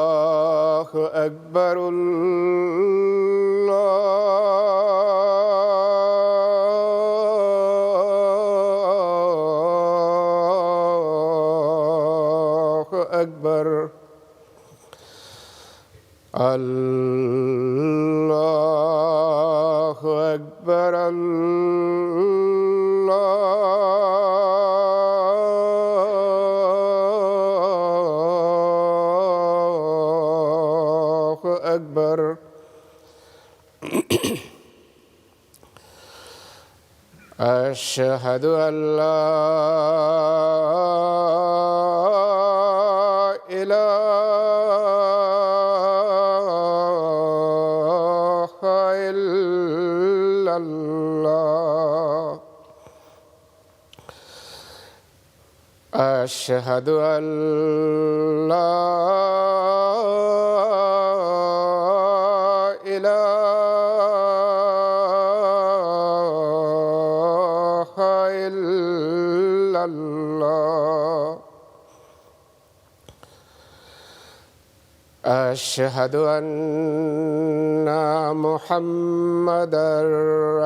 الله أكبر الله أكبر الله أكبر الله أكبر أشهد أن لا إله إلا الله أشهد أن لا إله إلا الله أشهد أن محمدًا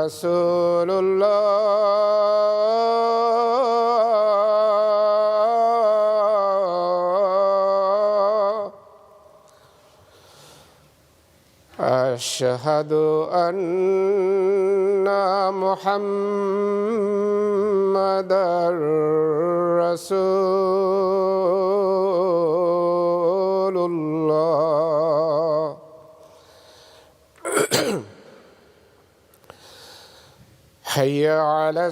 رسول الله أشهد أن محمدًا رسول الله حي على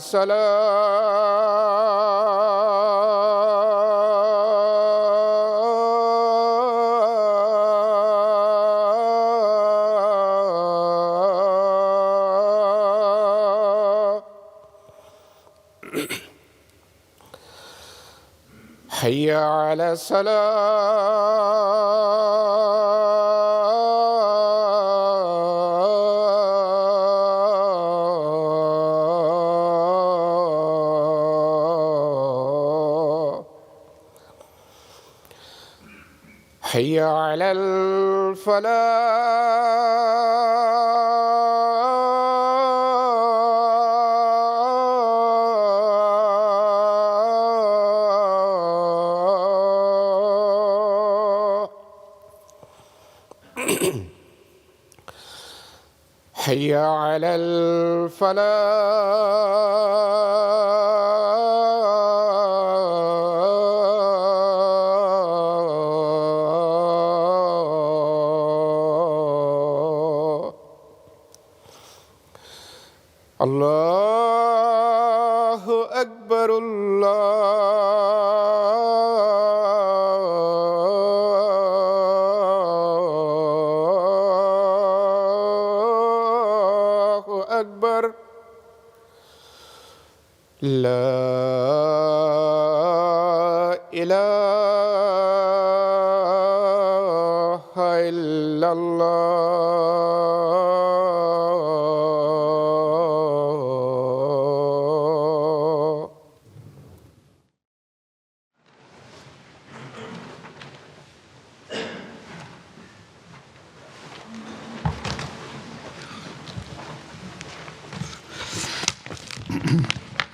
الصلاة حي على الصلاة حي على الفلاح حي على الفلاح الله أكبر الله أكبر لا إله إلا الله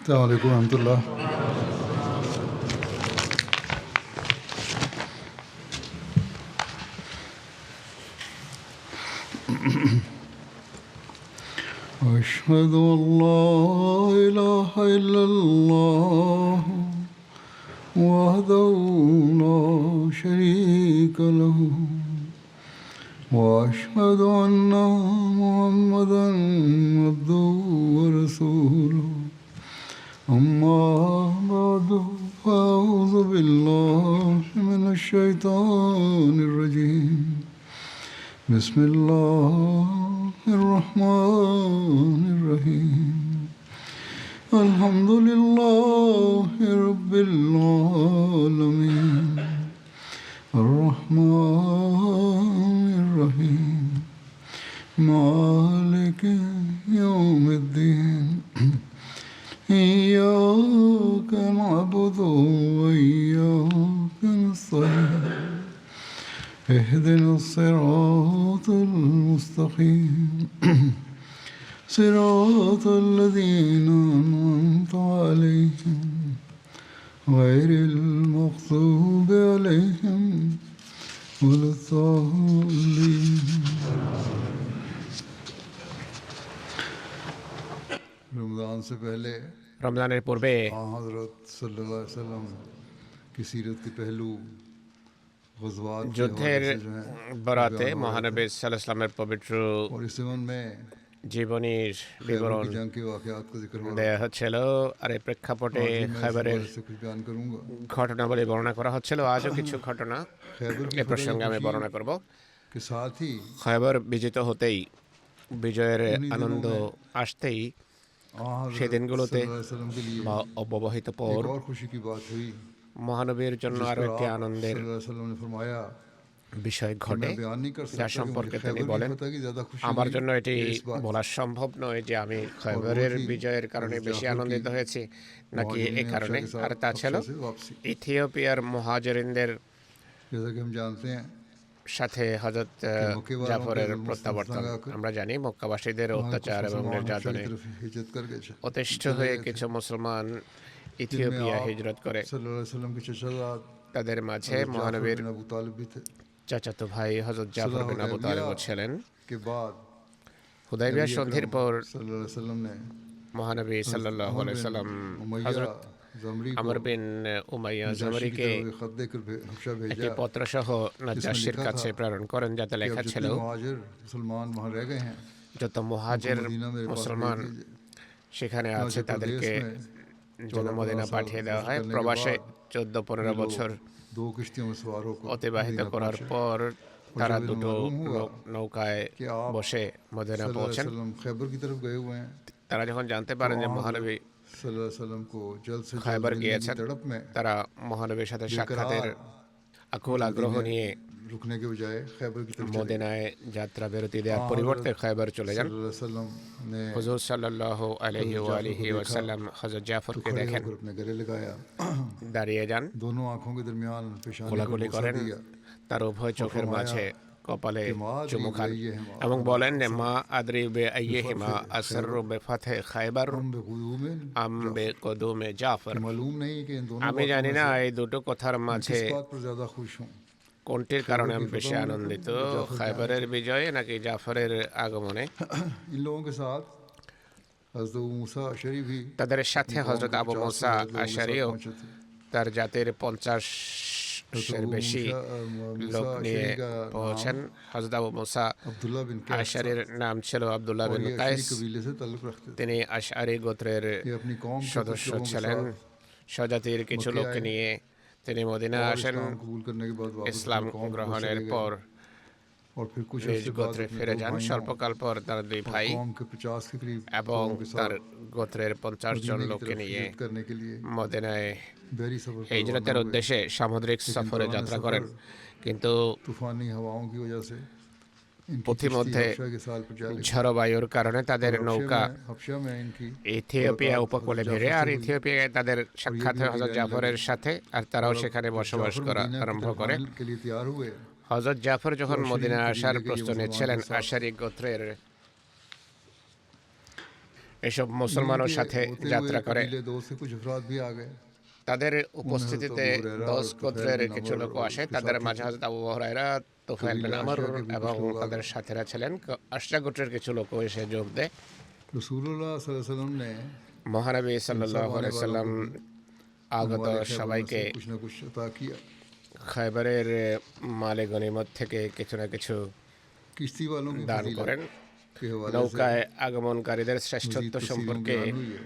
السلام عليكم ورحمة الله. أشهد أن لا إله إلا الله وحده لا شريك له وأشهد أن محمدًا عبده ورسوله أما بعد فأعوذ بالله من الشيطان الرجيم بسم الله الرحمن الرحيم الحمد لله رب العالمين الرحمن الرحيم مالك يوم الدين إياك نعبد وإياك نستعين اهدنا الصراط المستقيم صراط الذين أنعمت عليهم غير المغضوب عليهم ولا الضالين रमज़ान से पहले রমজানের পূর্বে हज़रत सल्लल्लाहु अलैहि वसल्लम की सीरत के पहलू ग़ज़वात के যুদ্ধের हवाले से जो हैं বরাতে মহানবী সাল্লাল্লাহু আলাইহি ওয়াসাল্লামের পবিত্র और इस ज़मन में জীবনীর खैबर বিবরণ की जंग के वाक़यात का जिक्र हो रहा है। দেয়া হচ্ছিল, আর এই প্রেক্ষাপটে आज भी मैं इस খৈবরের हवाले से कुछ बयान करूँगा। ঘটনাবলী বর্ণনা করা হচ্ছিল। আজও কিছু ঘটনা खैबर की এ প্রসঙ্গে আমি বর্ণনা করব। के साथ ही খৈবর বিজিত হতেই, বিজয়ের আনন্দ আসতেই, সেই দিনগুলোতে के लिए বা অব্যবহিত পর एक और खुशी की बात हुई মহানবীর জন্য আরও একটি আনন্দের वसल्लम ने फरमाया বিষয় ঘটে, मैं बयान नहीं कर যা सकता সম্পর্কে कि তিনি खैबर বলেন, की फतह की ज़्यादा खुशी আমার हुई জন্য এটি इस बात বলা সম্ভব নয় যে আমি খৈবরের বিজয়ের কারণে বেশি আনন্দিত হয়েছি নাকি এ কারণে। আর তা ছিল ইথিওপিয়ার মুহাজিরিনদের जैसा कि हम जानते हैं সাথে হযরত জাফরের প্রত্যাবর্তন। আমরা জানি মক্কাবাসীদের অত্যাচার এবং নির্যাতনে हिजरत कर गए थे অতিষ্ঠ হয়ে কিছু মুসলমান ইথিওপিয়া হিজরত করে। सल्लल्लाहु अलैहि वसल्लम के चचाजाद তাদের মাঝে মহানবীর बिन अबू तालिब भी थे চাচাতো ভাই হযরত জাফর বিন আবু তালিব ছিলেন। के बाद হুদাইবিয়া সন্ধির পর सल्लल्लाहु अलैहि वसल्लम ने মহানবী সাল্লাল্লাহু আলাইহি সাল্লাম उमैया হযরত ज़मरी আমর বিন উমাইয়া जाशी की জামরিকে तरफ एक खत देकर हबशा একটি भेजा পত্রসহ নাজ্জাশীর কাছে প্রেরণ করেন, যাতে कि अब লেখা ছিল जितने मुहाजिर मुसलमान वहाँ रह गए हैं যত মুহাজির मदीना मेरे पास মুসলমান भेज दीजिए। সেখানে আছে चुनाचे তাদেরকে प्रदेश में যেন মদিনা পাঠিয়ে দেওয়া হয়। প্রবাসে 14-15 বছর दो किश्तियों में सवार होकर অতিবাহিত मदीना করার पहुंचे। পর তারা जब দুটো मालूम हुआ নৌকায় कि आप বসে মদিনা सल्लल्लाहु अलैहि পৌঁছেন। वसल्लम खैबर की तरफ गए हुए हैं তারা যখন জানতে পারেন যে মহানবী सल्लल्लाहु अलैहि वसल्लम को जल्द से जल्द খৈবর मिलने की গিয়েছেন, तड़प में তারা মহানবীর সাথে সাক্ষাতের আকুল আগ্রহ নিয়ে रुकने के बजाय खैबर की तरफ चले। মদিনায় যাত্রা বিরতি দেওয়ার পরিবর্তে খৈবর চলে যান। सल्लल्लाहु अलैहि वसल्लम ने হুজুর সাল্লাল্লাহু আলাইহি ওয়া আলিহি ওয়াসাল্লাম হযরত জাফরকে खड़े দেখেন, होकर अपने गले लगाया, দাঁড়িয়ে যান, दोनों आंखों के दरमियान पेशानी को কোলাকুলি बोसा করেন, दिया তার উভয় চোখের মাঝে কপালে कि माँ চুমু अदरी খান बअय्यिहिमा এবং বলেন যে মা আদরি বে আইয়িহিমা আসররু বিফাথে খায়বার हम बेखुदूम আম বিকুদুমে জাফর। मालूम नहीं कि इन दोनों আমি জানি না এই দুটো কথার মাঝে किस बात पर ज्यादा खुश हूँ, কোনটির কারণে আমি বেশি আনন্দিত, খায়বরের বিজয়ে নাকি জাফরের আগমনে। इन लोगों के साथ हज़रत अबू मूसा अशरी भी তাদের সাথে হযরত আবু মুসা আশারিও पहुंचे थे। তার জাতির 50-এর বেশি লোক নিয়ে পৌঁছেন। হযরত আবু মুসা अब्दुल्ला बिन कैस আশারির নাম ছিল আব্দুল্লাহ বিন ये কায়েস। अशरी कबीले से ताल्लुक़ रखते थे। তিনি আশআরি গোত্রের ये अपनी कौम के कुछ সদস্য लोगों के ছিলেন। साथ স্বজাতির কিছু মক্কায় লোককে নিয়ে তিনি মদিনা और আসেন। इस्लाम कबूल करने के बाद वापस ইসলাম अपनी कौम को গ্রহণের चले गए। পর और फिर कुछ নিজ अर्से बाद গোত্রে अपने ফিরে दो যান। भाइयों স্বল্পকাল পর তার দুই ভাই कौम के 50 के करीब এবং लोगों के साथ তার গোত্রের 50 জন मदीने की লোককে तरफ নিয়ে हिजरत करने के लिए মদিনায় बहरी सफर पर হিজরতের रवाना हुए। উদ্দেশ্যে সামুদ্রিক সফরে দৌরানে যাত্রা সফর করেন, কিন্তু तूफानी हवाओं की वजह से इनकी পথিমধ্যে किश्ती हबशा के साल पर जा गई। ঝড়ো বায়ুর কারণে তাদের নৌকা हबशा में इनकी ইথিওপিয়া উপকূলে ভিড়ে, আর ইথিওপিয়ায় তাদের সাক্ষাৎ হয় হযরত জাফরের সাথে, আর তারাও সেখানে বসবাস করা मदीना की আরম্ভ तरफ করে। आने के लिए तैयार हुए। হযরত জাফর যখন তো মদিনা আশারি আসার কবিলে প্রস্তুতি গিয়ে নিচ্ছিলেন, মুসলমানদের সাথে আশারি গোত্রের এসব মুসলমানের इनके সাথে होते हुए যাত্রা করে। कबीले दो से कुछ अफराद भी आ गए। তাদের উপস্থিতিতে দোস গোত্রের কিছু লোক আসে। তাদের মাঝে হযরত আবু হুরায়রা, তুফাইল বিন আমর এবং তাদের সাথীরা ছিলেন। আশরা গোত্রের কিছু লোকও এসে যোগ দেয়। रसूलुल्लाह सल्लल्लाहु अलैहि वसल्लम ने মহানবী সাল্লাল্লাহু আলাইহি সাল্লাম আগত हमारे खैबर সবাইকে से कुछ न कुछ अता किया। খৈবরের মালে গনিমত থেকে কিছু না কিছু किश्ती वालों की দান फजीलत করেন। के हवाले से নৌকায় আগমনকারীদের मज़ीद শ্রেষ্ঠত্ব तफसीलों সম্পর্কে बयान हुई है।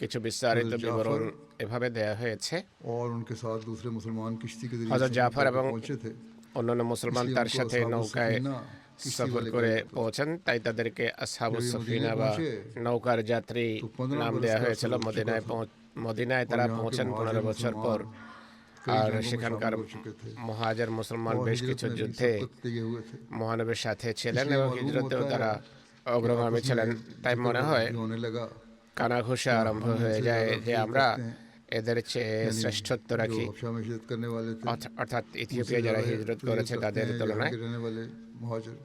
কিছু বিস্তারিত হযরত বিবরণ জাফর এভাবে দেয়া হয়েছে। और उनके साथ दूसरे मुसलमान किश्ती के जरिए হযরত सफर জাফর करके এবং पहुंचे थे। অন্যান্য মুসলমান इसलिए তার उनको সাথে असहाबुस নৌকায় सफीना किश्ती সফর वाले করে कहा जाता था। পৌঁছান, তাই তাদেরকে আসহাবুস जब ये সফিনা मदीने বা पहुंचे নৌকার যাত্রী तो 15 নাম बरस দেওয়া का হয়েছিল। अर्सा हो चुका था মদিনায় और তারা यहाँ के পৌঁছেন मुहाजिर 15 বছর পর। मुसलमान कई আর जंगों में সেখানকার शामिल हो चुके थे মুহাজির মুসলমান और বেশ हिजरत কিছু में भी যুদ্ধে सबकत लिए हुए थे। মহানবীর সাথে ছিলেন इसलिए এবং मालूम হিজরতেও होता তারা है कि অগ্রগামী आपस ছিলেন। में তাই जिक्र মনে হয় भी होने लगा কানাঘুষা कि আরম্ভ हम হয়ে इनसे যায় ज़्यादा যে अफजल আমরা करते हैं, এদের চেয়ে यानी শ্রেষ্ঠত্ব जो রাখি, हबशा में हिजरत करने वाले थे অর্থাৎ उनसे ইথিওপিয়ায় যারা ज़्यादा হিজরত फजीलत করেছে रखते তাদের हैं यहाँ তুলনায়। के रहने वाले मुहाजिर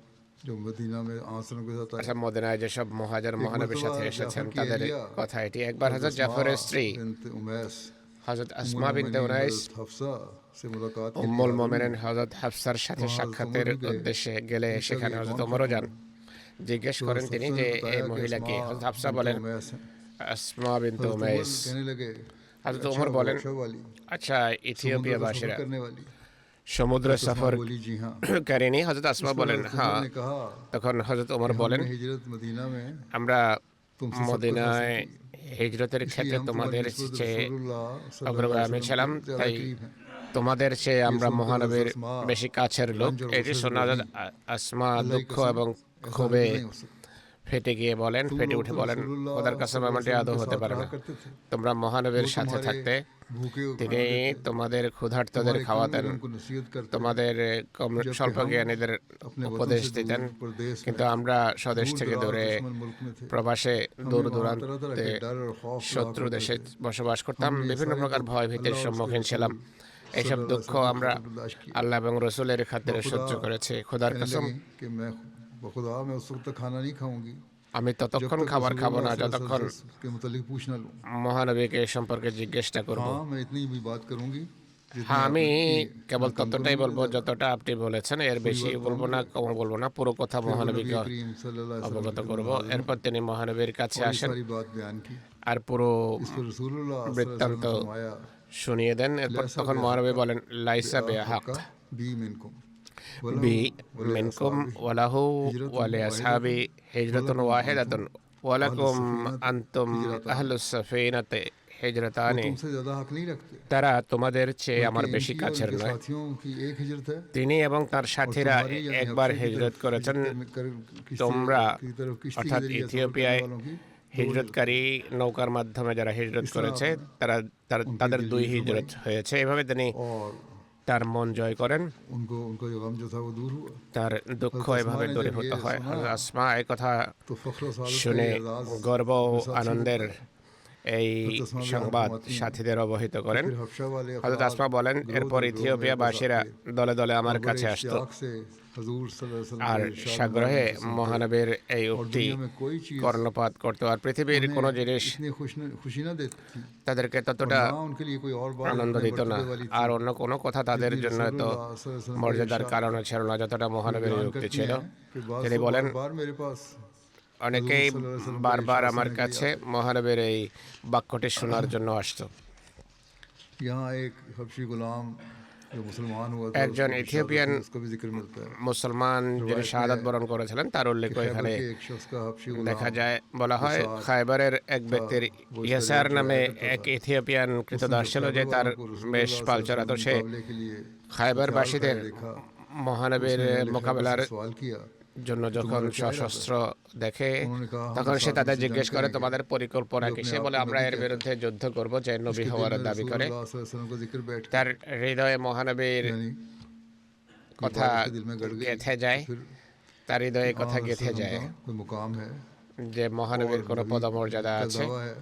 जो मदीना में आंसरों के साथ आए। অর্থাৎ মদিনায় যেসব মুহাজির एक মহানবীর সাথে मरतबा এসেছেন जाफर की তাদের अहलिया কথা এটি। একবার হযরত জাফরের স্ত্রী बिन्त उमैस হযরত उम्मुल আসমা বিনতে मोमिनीन উনাইস हज़रत हफ्सा से मुलाकात के लिए উম্মুল हाज़िर মোমেনিন हुई। হযরত হাফসার সাথে वहाँ हज़रत সাক্ষাতের उमर भी गए। উদ্দেশ্যে গেলে पूछा সেখানে कि হযরত कौन ওমরও ख़ातून যান। জিজ্ঞেস तो করেন हज़रत তিনি हफ्सा যে ने এই बताया कि মহিলা কি। अस्मा হযরত হাফসা बिन्त বলেন उमैस हैं। আসমা বিনতে हज़रत उमर উমাইস। कहने लगे হযরত अच्छा ওমর वो বলেন, हबशा वाली আচ্ছা समुद्र का ইথিওপিয়াবাসীরা सफर करने वाली। সমুদ্র हज़रत अस्मा সফর बोली जी हाँ। কারিনী। হযরত इस আসমা पर বলেন हज़रत হ্যাঁ। उमर ने कहा তখন হযরত ওমর कि বলেন, हमने हिजरत मदीना में আমরা तुमसे सबकत মদিনায় हासिल की, হিজরতের इसलिए ক্ষেত্রে हम তোমাদের तुम्हारी निस्बत চেয়ে रसूलुल्लाह सल्लल्लाहु অগ্রগামী अलैहि ছিলাম, वसल्लम के ज़्यादा তাই करीब हैं। তোমাদের চেয়ে ये আমরা सुनकर মহানবীর हज़रत अस्मा বেশি কাছের লোক। रंज और এটি गुस्से से শোনা बोली, আসমা अल्लाह की দুঃখ कसम এবং ऐसा ক্ষোভে हरगिज़ नहीं हो सकता। ফেটে গিয়ে বলেন, तुम ফেটে लोग উঠে तो বলেন, रसूलुल्लाह খোদার কসম सल्लल्लाहु এমনটি अलैहि আদৌ वसल्लम के হতে साथ পারে रहा না। करते थे। তোমরা মহানবীর वो সাথে तुम्हारे থাকতে भूखे को তিনি खाना देते, তোমাদের ক্ষুধার্তদের तुम्हारे कम খাওয়াতেন, इल्म को नसीहत करते, তোমাদের जबकि স্বল্প हम জ্ঞানীদের अपने वतन উপদেশ से দিতেন। दूर प्रदेश কিন্তু में আমরা স্বদেশ दूर থেকে दराज দূরে दुश्मन मुल्क में थे। প্রবাসে हमें দূর वहाँ तरह तरह দূরান্তে के डर और खौफ শত্রু लाक দেশে होते थे। বসবাস করতাম, हमने ये বিভিন্ন सारी প্রকার दुख ভয় ভীতির अल्लाह और उसके সম্মুখীন रसूल ছিলাম। এইসব सल्लल्लाहु দুঃখ अलैहि वसल्लम আমরা की बर्दाश्त की। আল্লাহ এবং রসুলের খাতিরে बखुदा সহ্য करेছি। খোদার कहने কসম लगी कि मैं बखुदा मैं उस वक्त तक खाना नहीं खाऊंगी আমি जब ততক্ষণ तक খাবার খাবো না रसूलुल्लाह सल्लल्लाहु যতক্ষণ अलैहि वसल्लम के मुतालिक पूछ ना लूं। মহানবীকে এই সম্পর্কে জিজ্ঞেসটা করব। हाँ मैं इतनी भी बात करूंगी जितनी হ্যাঁ, আমি आपने की। কেবল मैं कम ততটাই करूंगी বলবো ज़्यादा। যতটা আপনি বলেছেন, এর বেশি बात বলবো না, কম বলবো না। পুরো কথা फिर वो नबी মহানবীকে करीम सल्लल्लाहु अलैहि অবগত वसल्लम করব। के हाजिर এরপর তিনি মহানবীর কাছে और ये আসেন सारी बात बयान की। আর পুরো इस पर रसूलुल्लाह सल्लल्लाहु अलैहि বৃত্তান্ত वसल्लम ने फरमाया শুনিয়ে দেন। এরপর लैसा তখন बिहाक़ মহানবী বলেন, লাইসা বেহাক बी मिनकुम বি মিনকুম ওয়ালাহু ওয়ালি আসহাবি হিজরাতুন ওয়াহিদাতুন ওয়ালাকুম আনতুম আহলুস সাফিনাতে হিজরাতানি। तुमसे ज्यादा हक नहीं रखते। তারা তোমাদের চেয়ে আমার बल्कि বেশি इनकी और কাছের इनके নয়। साथियों की एक हिजरत है তিনি এবং তার और সাথীরা तुम्हारी यानी একবার हबशे की हिजरत तरफ করেছেন। किसी তোমরা की तरफ किश्ती के অর্থাৎ जरिए सफर ইথিওপিয়ায় करने वालों की হিজরতকারী নৌকার মাধ্যমে যারা হিজরত করেছে তাদের দুই হিজরত হয়েছে। এভাবে তিনি और তার মন জয় করেন, उनको उनका जो गम जो था वो दूर हुआ। তার দুঃখ এভাবে দূরীভূত হয়। হযরত আসমা এই কথা तो फख्र और सादत का শুনে ये एजाज গর্ব ও अपने साथियों को আনন্দের এই हज़रत अस्मा भी সংবাদ फरमाती हैं, সাথীদের অবহিত করেন। फिर हबशा वाले হযরত আসমা বলেন, এরপর ইথিওপিয়াবাসীরা দলে দলে আমার और बड़े কাছে আসতো इश्तियाक से हुजूर सल्लल्लाहु अलैहि वसल्लम আর के इरशाद সাগ্রহে मुबारक सुनते। মহানবীর এই और উক্তি दुनिया में कोई चीज কর্ণপাত করতো। আর পৃথিবীর কোনো জিনিস इतनी खुशी न देती थी তাদেরকে और ততটা ना उनके लिए कोई और बात আনন্দ इतने দিত না, मर्तबे वाली थी আর অন্য কোনো কথা তাদের जितनी জন্য এত रसूलुल्लाह सल्लल्लाहु अलैहि वसल्लम का মর্যাদার इरशाद কারণে ছিল না যতটা মহানবীর এই बयान উক্তি करती ছিল। हैं कि बाज़ তিনি तो বলেন, बार मेरे पास অনেকেই हुजूर सल्लल्लाहु अलैहि वसल्लम का বারবার इरशाद আমার सुनने के কাছে लिए মহানবীর এই বাক্যটি শোনার জন্য আসতো। यहाँ एक हबशी गुलाम जो मुसलमान हुआ था একজন उसको ইথিওপিয়ান उसका भी जिक्र मिलता है মুসলমান যিনি শাহাদাত বরণ করেছিলেন তার উল্লেখ खैबर এখানে के एक शख्स का हबशी দেখা गुलाम যায়। বলা হয় খায়বারের এক ব্যক্তির ইয়াসার নামে এক ইথিওপিয়ান কৃতদাস ছিল যে তার বেশ পাল চড়াতো। সে मुकाबले के लिए খায়বারবাসীদের देखा মহানবীর মোকাবেলার सवाल किया জন্য যখন সশস্ত্র দেখে তখন সে তাদের জিজ্ঞেস করে, তোমাদের পরিকল্পনা কি? সে বলে, আমরা এর বিরুদ্ধে যুদ্ধ করব যে নবী হওয়ার দাবি করে। रसूलुल्लाह सल्लल्लाहु अलैहि वसल्लम का जिक्र बैठ তার হৃদয়ে মহানবীর यानी কথা के दिल में गड़ गई গেঁথে যায়, फिर তার হৃদয়ে কথা हाँ, গেঁথে रसूल যায় का कोई मुकाम है যে মহানবীর কোনো পদমর্যাদা का আছে दावा है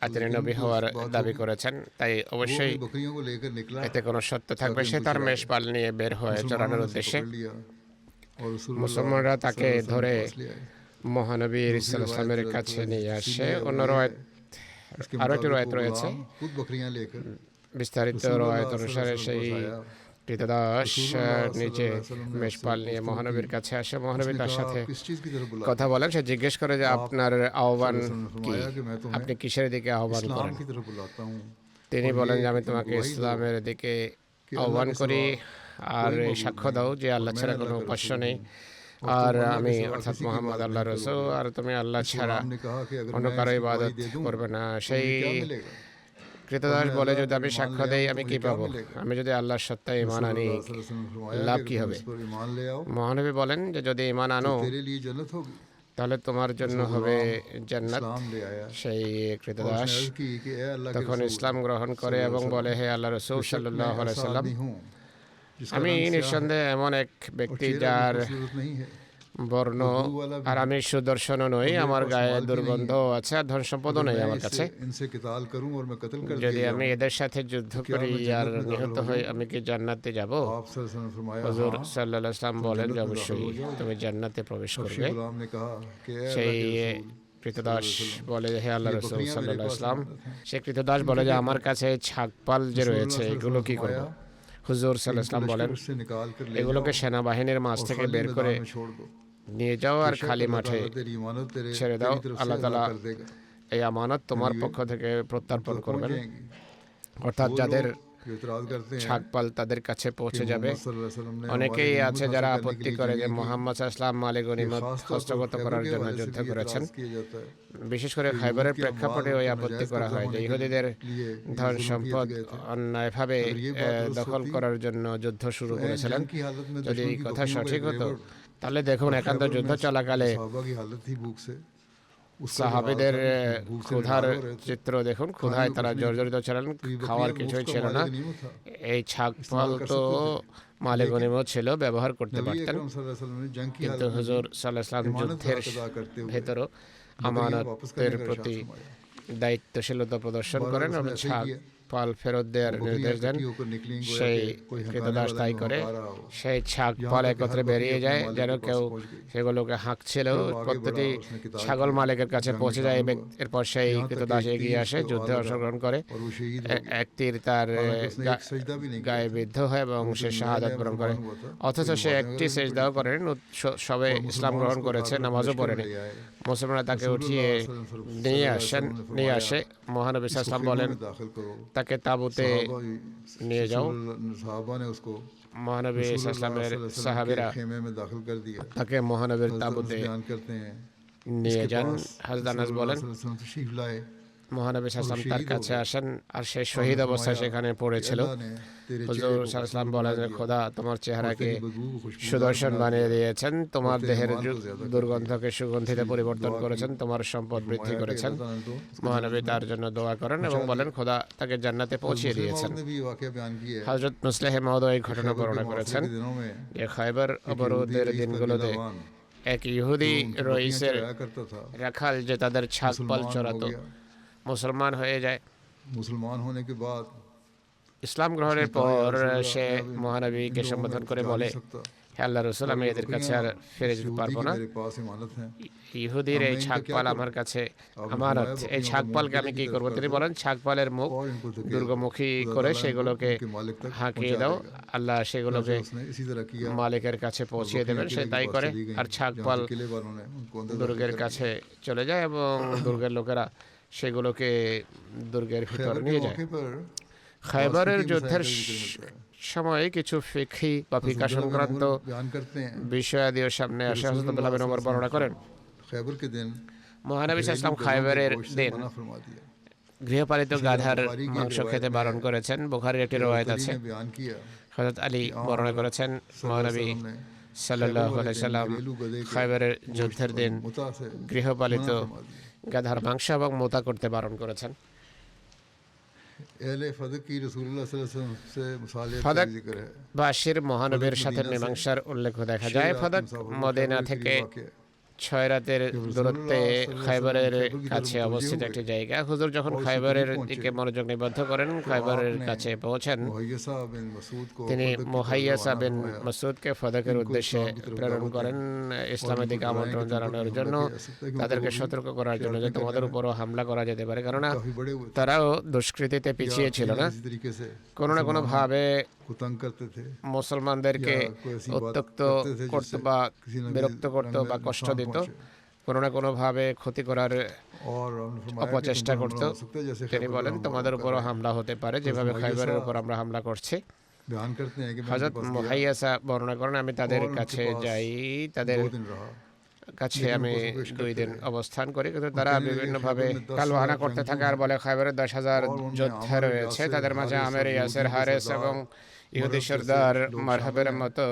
আর তিনি নবী হওয়ার দাবি করেছেন। তাই वो অবশ্যই भी बकरियों को लेकर निकला এতে কোনো সত্য থাকবে। সে তার মেষপাল নিয়ে বের হয়ে চড়ানোর मुसलमानों ने उसे উদ্দেশ্যে। पकड़ लिया और रसूलुल्लाह মুসলমানরা তাকে सल्लल्लाहु अलैहि वसल्लम ধরে के पास ले आए। মহানবীর दूसरी ইসলামের रिवायत কাছে जो নিয়ে है, আসে। सीधे অন্য वही রয়েত है। इसके আরো একটি मुताबिक রয়েত वो রয়েছে, गुलाम खुद बकरियां लेकर বিস্তারিত रसूलुल्लाह রয়েত सल्लल्लाहु অনুসারে अलैहि সেই वसल्लम को आया। কৃতদাস रसूलुल्लाह নিচে सल्लल्लाहु अलैहि वसल्लम ने মেষপাল उससे নিয়ে गुफ्तगू মহানবীর की। কাছে আসে। মহানবী उसने তার कहा, সাথে "आप किस चीज की तरफ बुलाते কথা বলেন। সে জিজ্ঞেস করে যে আপনার আহ্বান কি, फरमाया कि मैं तुम्हें আপনি কিসের দিকে আহ্বান इस्लाम করেন? की तरफ बुलाता हूँ তিনি और বলেন ये যে আমি कि তোমাকে गवाही दो ইসলামের দিকে कि আহ্বান अल्लाह के করি सिवा আর कोई माबूद সাক্ষ্য नहीं দাও যে और আল্লাহ मैं ছাড়া अल्लाह কোনো का উপাস্য रसूल নেই हूँ। আর আমি অর্থাৎ মোহাম্মদ আল্লাহ রসুল, আর তুমি আল্লাহ ছাড়া इस्लाम ने कहा कि अगर অন্য मैं কারো इसकी ইবাদত गवाही दे दूं করবে না। तो সেই मुझे क्या मिलेगा? কৃতদাস বলে, যদি আমি ईमान সাক্ষ্য ले দেই आओ আমি तो কি मुझे क्या পাবো? मिलेगा? আমি যদি আল্লাহর সত্তায় ইমান আনি रसूलुल्लाह सल्लल्लाहु अलैहि वसल्लम ने फरमाया লাভ कि কি अगर तुम হবে? इस पर ईमान ले आओ মহানবী বলেন যে যদি ইমান আনো तो तेरे लिए जन्नत होगी। তাহলে তোমার জন্য হবে জান্নাত। इस्लाम ले आया সেই और কৃতদাস उसने अर्ज की कि ए अल्लाह के তখন रसूल ইসলাম গ্রহণ করে এবং বলে, হে আল্লাহ রসুল बेशक मैं সাল্লাল্লাহু আলাইহি ऐसा সাল্লাম, आदमी हूँ जिसका আমি रंग स्याह है নিঃসন্দেহে এমন এক और ব্যক্তি चेहरा যার भी खूबसूरत नहीं है বর্ণ, আর আমি সুদর্শনও নই, আমার গায়ে দুর্গন্ধ আছে, আর ধন সম্পদও নেই আমার কাছে। इनसे किताल करूं और मैं कत्ल कर যদি दिया আমি এদের সাথে যুদ্ধ করি আর নিহত হই, আমি কি জান্নাতে যাব? आप सल्लल्लाहु अलैहि वसल्लम ने फरमाया হুজুর हाँ। সাল্লাল্লাহু আলাইহি সাল্লাম বলেন যে অবশ্যই তুমি জান্নাতে প্রবেশ করবে। शख्स गुलाम ने कहा कि ए সেই अल्लाह के रसूल কৃতদাস বলে, হে আল্লাহ রসুল বকরিয়াঁ সাল্লাল্লাহু মেরে আলাইহি পাস সাল্লাম, আমানত সে কৃতদাস বলে যে আমার কাছে ছাগপাল যে রয়েছে এগুলো কি করব? হুজুর সাল্লাল্লাহু আলাইহি সাল্লাম বলেন, उससे निकाल कर ले এগুলোকে সেনাবাহিনীর মাঝ থেকে खाली বের করে मैदान में छोड़ दो। নিয়ে যাও আর খালি अल्लाह মাঠে ताला तेरी इमानत तेरे ছেড়ে দাও, तेरी तरफ से আল্লাহ अदा তাআলা कर देगा। এই আমানত তোমার পক্ষ থেকে প্রত্যর্পণ तो पहुंच করবেন। जाएंगी। অর্থাৎ वो যাদের लोग जो इतराज करते हैं ছাগপাল তাদের কাছে পৌঁছে कि যাবে। मोहम्मद सल्लल्लाहु अलैहि वसल्लम ने অনেকেই हमारी আছে गनीमत যারা हासिल আপত্তি करने के করে लिए যে जंग की। মোহাম্মদ সাল্লাল্লাহু আলাইহি ওয়াসাল্লাম মালে গনিমত खास तौर पर হস্তগত खैबर করার के জন্য हवाले से যুদ্ধ भी করেছেন। इतराज किया जाता है বিশেষ করে कि খাইবারের यूद के প্রেক্ষাপটে अमाल ওই को আপত্তি नाजायज করা कब्जा হয় যে होने के ইহুদিদের लिए ধন जुल्म किए সম্পদ गए थे। অন্যায়ভাবে अगर ये बात दुरुस्त দখল होती করার জন্য যুদ্ধ শুরু तो ऐन করেছিলেন। जंग की हालत में যদি दुश्मन এই की কথা बकरियों का সঠিক एक হতো, रेवड़ তাহলে দেখুন और একান্ত खैबर যুদ্ধ में চলাকালে सहाबा की हालत थी भूख से उसका जो हाल সাহাবীদের था, भूख से ক্ষুধার निढाल हो रहे थे। চিত্র দেখুন, ক্ষুধায় তারা জর্জরিত ছিলেন, तो ये খাওয়ার बकरियां কিছুই उसका ছিল मालिक না। गनीमत था। এই ছাগপাল इस्तेमाल कर তো सकते थे। মালে গনিমত ছিল, ব্যবহার করতে नबी পারতেন। अकरम सल्लल्लाहु अलैहि वसल्लम ने जंग की কিন্তু हालत में হুজুর সাল্লাল্লাহু আলাইহি ওয়াসাল্লাম इमानत যুদ্ধের अदा करते हुए ভেতরও बकरियां वापस আমানতের करने का প্রতি इरशाद फरमाया। দায়িত্বশীলতা প্রদর্শন बारह করেন उसने এবং ऐसे ही किया। ছাগপাল ফেরত দেওয়ার बकरियां নির্দেশ দেন। इकट्ठी होकर निकली गोया সেই कि कोई हंकाने কৃতদাস वाला তাই यूं করে, हंका रहा हो। সেই ছাগপাল यहाँ तक कि একত্রে हर বেরিয়ে बकरी যায়, अपने যেন मालिक के কেউ पास पहुंच गई। সেগুলোকে হাঁকছিল। फिर वो आगे প্রতিটি बढ़ा, उसने किताब ছাগল किया, মালিকের কাছে जंग में পৌঁছে যায়। शामिल हुआ। এরপর সেই यहाँ तक কৃতদাস एक এগিয়ে तीर আসে, उसके যুদ্ধে वाल অংশগ্রহণ করে। और वो शहीद हो गया। এক তীর তার हालांकि उसने एक सजदा भी नहीं গায়ে किया। বিদ্ধ হয় এবং वो সে जो শাহাদাত नया বরণ করে। मुसलमान हुआ था, অথচ कोई সে बातें একটি वगैरह नहीं সেজদাও पड़ी। করেন, সবে और ইসলাম मुसलमान গ্রহণ उसको করেছে, उठाकर নামাজও लश्कर পড়েনি। ले आए। মুসলমানরা তাকে উঠিয়ে रसूलुल्लाह নিয়ে सल्लल्लाहु अलैहि वसल्लम ने নিয়ে फरमाया, আসে। মহানবী इसको সাল্লাল্লাহু खिदमत বলেন, में दाखिल करो। তাকে তাঁবুতে নিয়ে যাও। साहबा ने उसको মহানবী रसूलुल्लाह সাল্লাল্লাহু सल्लल्लाहु अलैहि वसल्लम সাহাবীরা के खेमे में दाखिल कर दिया। তাকে মহানবীর हज़रत তাঁবুতে अनस बयान करते हैं নিয়ে इसके যান। पास হযরত আনাস रसूलुल्लाह বলেন, सल्लल्लाहु अलैहि वसल्लम तशरीफ लाए। মহানবী সাল্লাল্লাহু তার শহীদ কাছে হয়ে আসেন আর সে শহীদ অবস্থায় সেখানে পড়েছিল। अल्लाह ने तेरे হুজুর चेहरे को সাল্লাল্লাহু खुशबू বলেন, बना दिया খোদা তোমার और চেহারাকে तेरी बदबू को खुशबूदार সুদর্শন बना বানিয়ে दिया। দিয়েছেন, তোমার तेरे দেহের माल को ज्यादा कर দুর্গন্ধকে সুগন্ধিতে दिया। পরিবর্তন दुआ की। করেছেন, তোমার সম্পদ বৃদ্ধি फरमाया कि করেছেন। अल्लाह ताला ने तो उसको মহানবী जन्नत তার में জন্য দোয়া করেন এবং বলেন খোদা তাকে জান্নাতে और পৌঁছিয়ে मुस्लिम দিয়েছেন। ने भी ये वाकया बयान किया है হযরত মুসলিহ মাউদ এই ঘটনা खैबर বর্ণনা के করেছেন मुआफ़िर के दिनों में যে খায়বার एक অবরোধের यहूदी रईस का দিনগুলোতে गिलावान এক ইহুদি जो उनकी बकरियां রইসের चराया करता था রাখাল যে তাদের ছাগপাল मुसलमान हो চড়াতো गया। মুসলমান হয়ে যায়। मुसलमान होने के बाद ইসলাম গ্রহণের পর সে মহানবীকে সম্বোধন করে বলে, হে আল্লাহ রসুল, আমি এদের কাছে আর ফিরে যেতে পারবো না। ইহুদির এই ছাগপাল আমার কাছে আমানত, এই ছাগপালকে আমি কি করবো? তিনি বলেন, ছাগপালের মুখ দুর্গমুখী করে সেগুলোকে হাঁকিয়ে দাও, আল্লাহ সেগুলোকে মালিকের কাছে পৌঁছিয়ে দেবেন। সে তাই করে আর ছাগপাল দুর্গের কাছে চলে যায় এবং দুর্গের লোকেরা সেগুলোকে দুর্গের ভিতর নিয়ে যায়। খায়বারের যুদ্ধের সময় কিছু ফিকহি বা ফিকা সংক্রান্ত বিষয়াদিও সামনে আসে। হযরত আব্দুল্লাহ বিন ওমর বর্ণনা করেন, মহানবী সাল্লাল্লাহু আলাইহি খায়বারের দিন গৃহপালিত গাধার মাংস খেতে বারণ করেছেন। বুখারীর একটি রওয়ায়াত আছে, হযরত আলী বর্ণনা করেছেন, মহানবী সাল্লাল্লাহু আলাইহি সাল্লাম খায়বারের যুদ্ধের দিন গৃহপালিত গাধার মাংস এবং মোতা করতে বারণ করেছেন। ফাদকবাসীর মহানবীর সাথে মীমাংসার উল্লেখ দেখা যায়। ফাদক মদিনা থেকে 6 রাতের দূরত্বে খায়বারের কাছে অবস্থিত একটি জায়গা। হুজুর যখন খায়বারের দিকে মনোযোগ নিবদ্ধ করেন, খায়বারের কাছে পৌঁছেন, তিনি মুহাইয়াসা বিন মাসউদকে ফাদকের উদ্দেশ্যে প্রেরণ করেন ইসলামের দিকে আমন্ত্রণ জানানোর জন্য, তাদেরকে সতর্ক করার জন্য যে তোমাদের উপরও হামলা করা যেতে পারে, কেননা তারাও দুষ্কৃতিতে পিছিয়ে ছিল না। কোনো না কোনো ভাবে মুসলমানদেরকে উত্ত্যক্ত করত বা বিরক্ত করত বা কষ্ট দিত, কোনো না কোনো ভাবে ক্ষতি করার অপচেষ্টা করত। তিনি বলেন, তোমাদের উপরও হামলা হতে পারে যেভাবে খায়বারের উপর আমরা হামলা করছি। बयान करते हैं कि मैं হযরত उनके पास गया মুহাইয়াসা বর্ণনা করেন আমি তাদের और उनके কাছে पास যাই, তাদের 2 दिन रहा কাছে लेकिन আমি उनको सब पेश 2 करते দিন रहे অবস্থান করি, কিন্তু और তারা कहने लगे বিভিন্নভাবে खैबर में 10,000 টালবাহানা করতে থাকে আর जंगजू বলে খয়বরে 10,000 और उनमें যোদ্ধা आमिर রয়েছে, यासिर তাদের মাঝে हारिस আমের और ইয়াসের यहूदी के হারেস सरदार এবং ইহুদি मरहब जैसे সর্দার लोग মারহাবের शामिल हैं মতো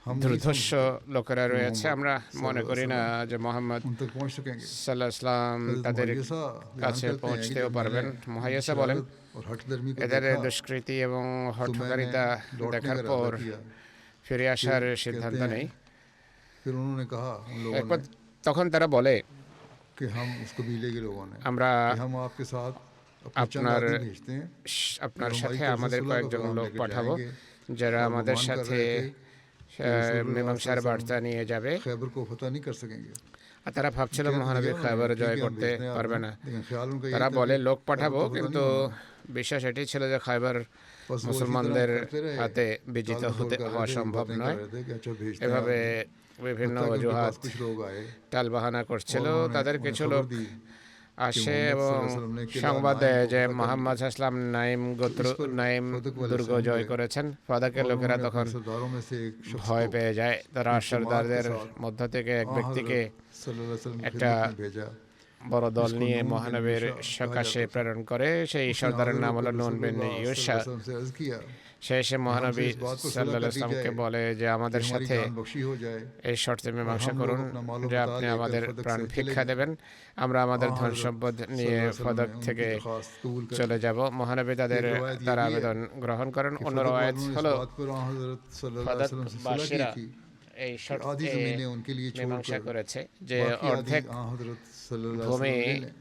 हम नहीं দুর্ধর্ষ समझते লোকেরা कि রয়েছে। मोहम्मद আমরা মনে सल्लल्लाहु করি না अलैहि वसल्लम যে মোহাম্মদ उन तक पहुंच सकेंगे সাল্লাল্লাহু আলাইহি সাল্লাম हज़रत তাদের मुहैयसा बयान কাছে करते हैं कि পৌঁছতেও जब পারবেন। मैंने মুহাইয়াসা उनकी বলেন, शरारत और हठधर्मी को এদের देखा দুষ্কৃতি এবং तो मैंने হঠকারিতা लौटने দেখার का পর इरादा किया ফিরে আসার फिर সিদ্ধান্ত कहते নেই। हैं फिर उन्होंने कहा उन लोगों এরপর ने তখন তারা বলে, कि हम उस कबीले के लोगों ने আমরা कि हम आपके साथ अपने चंद আপনার आदमी भेजते हैं আপনার जो हमारी সাথে तरफ से আমাদের सुलह का কয়েকজন पैगाम লোক लेकर পাঠাবো जाएंगे যারা और আমাদের गुमान कर সাথে रहे थे कि रसूलुल्लाह মীমাংসার सल्लल्लाहु अलैहि বার্তা নিয়ে যাবে। वसल्लम खैबर को फतह नहीं कर सकेंगे আর তারা ভাবছিল कह মহানবী दिया খয়বর उन्होंने, জয় ठीक है, हम করতে भेजते हैं পারবে आदमी। না। लेकिन ख्याल उनका यही তারা था বলে कि লোক खैबर পাঠাবো, को फतह কিন্তু नहीं होना। বিশ্বাস এটি ছিল যে খয়বর बस वो इसी तरह মুসলমানদের करते रहे, হাতে বিজিত टाल मटोल कर হওয়া रहे थे, সম্ভব बातें कर নয়। रहे थे कि अच्छा भेजते हैं এভাবে आदमी। বিভিন্ন हत्ता कि उनके অজুহাত पास कुछ लोग आए টালবাহানা और করছিল। उन्होंने তাদের उन्हें কিছু खबर লোক दी আসে মোহাম্মদ এবং সাল্লাল্লাহু আলাইহি ওয়াসাল্লাম ने किला সংবাদ नाइम দেয় को যে फतह कर মোহাম্মদ लिया। আসলাম নাইম গোত্র इस पर নাইম फतह वाले দুর্গ सहम জয় गए করেছেন। ফাদাকের और লোকেরা उन्होंने তখন अपने सरदारों में से एक शख्स ভয় को পেয়ে যায়। তারা इज्तिमात के সর্দারদের साथ মধ্য থেকে এক आ ব্যক্তিকে हज़रत सल्लल्लाहु अलैहि वसल्लम की একটা खिदमत में भेजा বড় দল जिसको নিয়ে नून बिन মহানবীর यूशा कहा সকাশে जाता था। প্রেরণ করে। সেই उसने সর্দারের हाजिर নাম होकर হলো নুন বিন रसूलुल्लाह ইউশা। सल्लल्लाहु अलैहि वसल्लम से अर्ज किया সে এসে कि মহানবী हमसे इस बात पर सुलह সাল্লাল্লাহু कर আলাইহি दी সাল্লামকে जाए বলে যে कि আমাদের हमारी সাথে जान बख्शी हो जाए এই শর্তে और মীমাংসা हम लोग করুন अपना मालो যে बता আপনি लेकर আমাদের फदक প্রাণ से ভিক্ষা चलेंगे। দেবেন, আমরা আমাদের आ ধন हज़रत সম্পদ सल्लल्लाहु নিয়ে अलैहि वसल्लम ফদক ने उनकी থেকে दरख्वास्त कबूल कर চলে ली। যাব। মহানবী তাদের एक रवायत ये তার भी है আবেদন গ্রহণ করেন। कि অন্য फदक রওয়ায়াত वालों ने इस হলো बात पर आ हज़रत सल्लल्लाहु अलैहि ফদক वसल्लम से सुलह की বাসীরা थी এই कि आधी শর্তে ज़मीनें उनके लिए মীমাংসা छोड़कर করেছে যে बाकी आधी অর্ধেক आ हज़रत सल्लल्लाहु अलैहि ভূমি वसल्लम ले लें।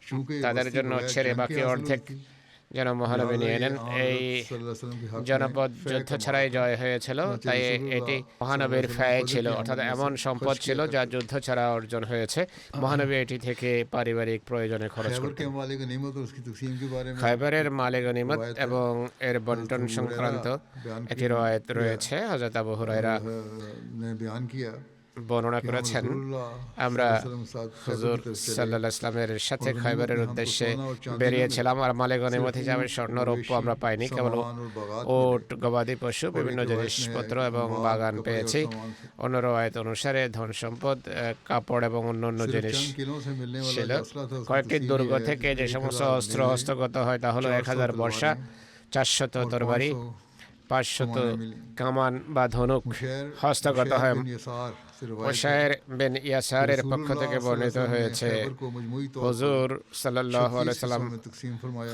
चूंकि তাদের वस्ती জন্য रवायत ছেড়ে जंग के বাকি हासिल অর্ধেক हुई थी। যেন মহানবী लिहाजा নিয়ে ये নেন। आ এই हज़रत सल्लल्लाहु अलैहि वसल्लम के हक़ में জনপদ फ़ै যুদ্ধ का ছাড়াই माल था। জয় হয়েছিল, चनाचे তাই रसूलुल्लाह এটি सल्लल्लाहु মহানবীর अलैहि ফ্যায় वसल्लम ছিল, फजल के অর্থাৎ अमल में এমন से সম্পদ खर्च ছিল किया যা करते যুদ্ধ ছাড়া অর্জন হয়েছে। মহানবী এটি থেকে পারিবারিক প্রয়োজনে খরচ खैबर করতেন। के मालिक गनीमत और उसकी तकसीम के बारे में খাইবারের মালে গনিমত रवायत है। এবং এর हज़रत বন্টন अबू সংক্রান্ত हुरैरा बयान একটি किया রওয়ায়াত রয়েছে। হযরত আবু হুরায়রা ने बयान किया বর্ণনা कि हम করেছেন, रसूलुल्लाह আমরা सल्लल्लाहु अलैहि वसल्लम के साथ হুজুর खैबर की तरफ चले। সাল্লাল্লাহু আলাইহি সাল্লামের সাথে और খাইবারের गनीमत में हमको উদ্দেশ্যে सोना और चांदी न বেরিয়েছিলাম, আর মালে मिला। গনিমত सिर्फ হিসাবে ऊँट, স্বর্ণ রৌপ্য मवेशी, আমরা পাইনি, কেবল सामान और बागात ওট मिले। গবাদি পশু और বিভিন্ন एक रिवायत में है জিনিসপত্র कि এবং माल, বাগান कपड़े और পেয়েছি। सामान थे। অন্য রওয়ায়াত অনুসারে ধন সম্পদ, কাপড় এবং অন্যান্য सिर्फ জিনিস चंद किलों से मिलने वाला ছিল। जो असला था उसकी কয়েকটি तफसील দুর্গ ये है থেকে যে जिसमें সমস্ত 1000 অস্ত্র नेज़े, হস্তগত হয় তা হলো 400 1000 বর্ষা, तलवारें 400 और তরবারি, 500 कमानें मिली। কামান বা ধনুক मुशैर হস্তগত হয়। बिन यसार से रवायत है ওশায়ের বিন ইয়াসারের পক্ষ থেকে বর্ণিত হয়েছে, হুজুর সাল্লাল্লাহু আলাইহি সাল্লাম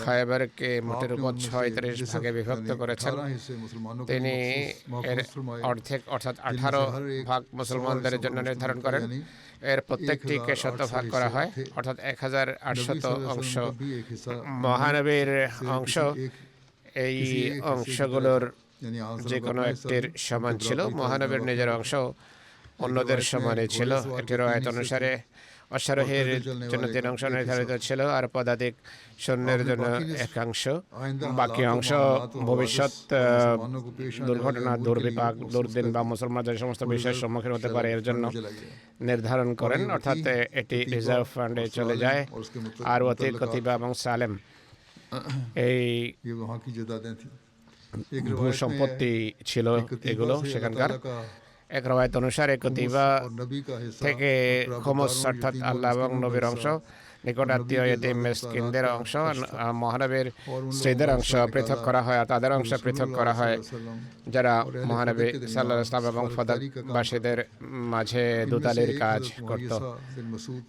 খায়বারকে মোটের উপর 36 ভাগে বিভক্ত করেছেন। তিনি এর অর্ধেক অর্থাৎ 18 ভাগ মুসলমানদের জন্য নির্ধারণ করেন। এর প্রত্যেকটিকে শতভাগ করা হয়, অর্থাৎ 1800 অংশ মহানবীর অংশ। এই অংশগুলোর যে কোনো একটির সমান ছিল। মহানবীর নিজের অংশ অন্যদের সমানই ছিল। একটি রওয়ায়াত অনুসারে অশ্বারোহীর জন্য 3 অংশ নির্ধারিত ছিল, আর পদাতিক সৈন্যের জন্য 1 অংশ। বাকি অংশ ভবিষ্যৎ দুর্ঘটনা, দুর্বিপাক, দুর্দিন বা মুসলমানদের যে সমস্ত বিষয়ের সম্মুখীন হতে পারে এর জন্য নির্ধারণ করেন, অর্থাৎ এটি রিজার্ভ ফান্ডে চলে যায়। আর অতীত, কতিবা এবং সালেম এই ভূসম্পত্তি ছিল এগুলো সেখানকার। এক রওয়ায়াত অনুসারে কতিবা থেকে খমস অর্থাৎ আল্লাহ এবং নবীর অংশ, নিকট আত্মীয় ইতিম মিসকিনদের অংশ, মহানবীর স্ত্রীদের অংশ পৃথক করা হয়, আর তাদের অংশ পৃথক করা হয় যারা মহানবী সাল্লাল্লাহু আলাইহি ওয়াসাল্লাম এবং ফদকবাসীদের মাঝে দুতালির কাজ করত।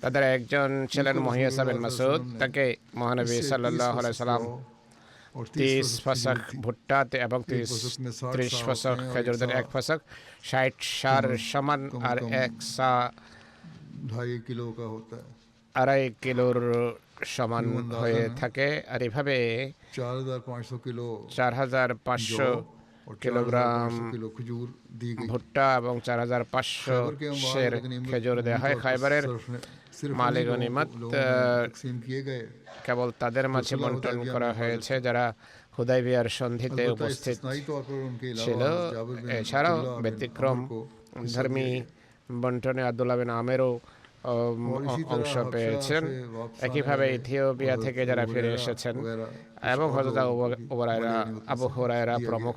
তাদের একজন ছিলেন মুহাইয়াসা বিন মাসউদ। তাকে মহানবী সাল্লাল্লাহু আলাইহি ওয়াসাল্লাম 30 ফসক ভুট্টা এবং 30 ফসক খেজুরদের 1 ফসক 60 সার সমান আর 1 সা 2.5 किलो का होता है, 2.5 কিলোর সমান হয়ে থাকে। আর এভাবে 4500 किलो 4500 কিলোগ্রাম किलो खजूर दी गई। ভুট্টা এবং 4500 শের খেজুর দেওয়া হয়। খাইবারের মালে গনিমত तकसीम किए गए। কেবল তাদের মাঝে বন্টন করা হয়েছে যারা হুদাইবিয়ার সন্ধিতে উপস্থিত इस्तिस्नाई तौर पर उनके ছিল। अलावा जाबिर बिन এছাড়াও अब्दुल्लाह बिन ব্যতিক্রম अमर को ধর্মী বন্টনে আব্দুল্লাহ বিন আমেরও অংশ পেয়েছেন। একইভাবে ইথিওপিয়া থেকে যারা ফিরে এসেছেন এবং হযরত আবু হুরায়রা প্রমুখ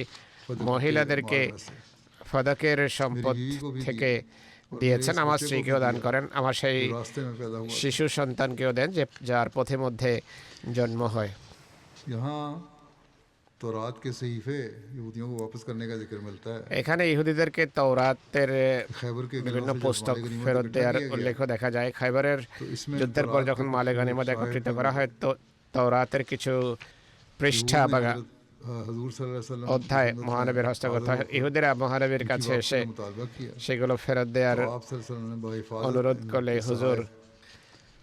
মহানবী মহিলাদেরকে ফদকের সম্পদ থেকে দিয়েছেন, আমার স্ত্রীকেও দান করেন, আমার সেই रास्ते में पैदा हुआ। শিশু সন্তানকেও দেন যে যার পথে মধ্যে জন্ম হয়। यहाँ तौरात के सहीफे यहूदियों को वापस करने का जिक्र मिलता है। এখানে ইহুদিদেরকে তৌরাতের खैबर के বিভিন্ন किलों से जब পুস্তক माले गनीमत ফেরত इकट्ठा দেওয়ার किया गया, উল্লেখ দেখা যায়। খাইবারের तो इसमें যুদ্ধের পর तौरात যখন के মালে कुछ গনিমত शाहिद একত্রিত भी করা হয়, তো তাওরাতের কিছু পৃষ্ঠা বা অধ্যায় মহানবীর হস্তগত হয়। ইহুদিরা মহানবীর কাছে এসে সেগুলো ফেরত দেওয়ার অনুরোধ করলে হুজুর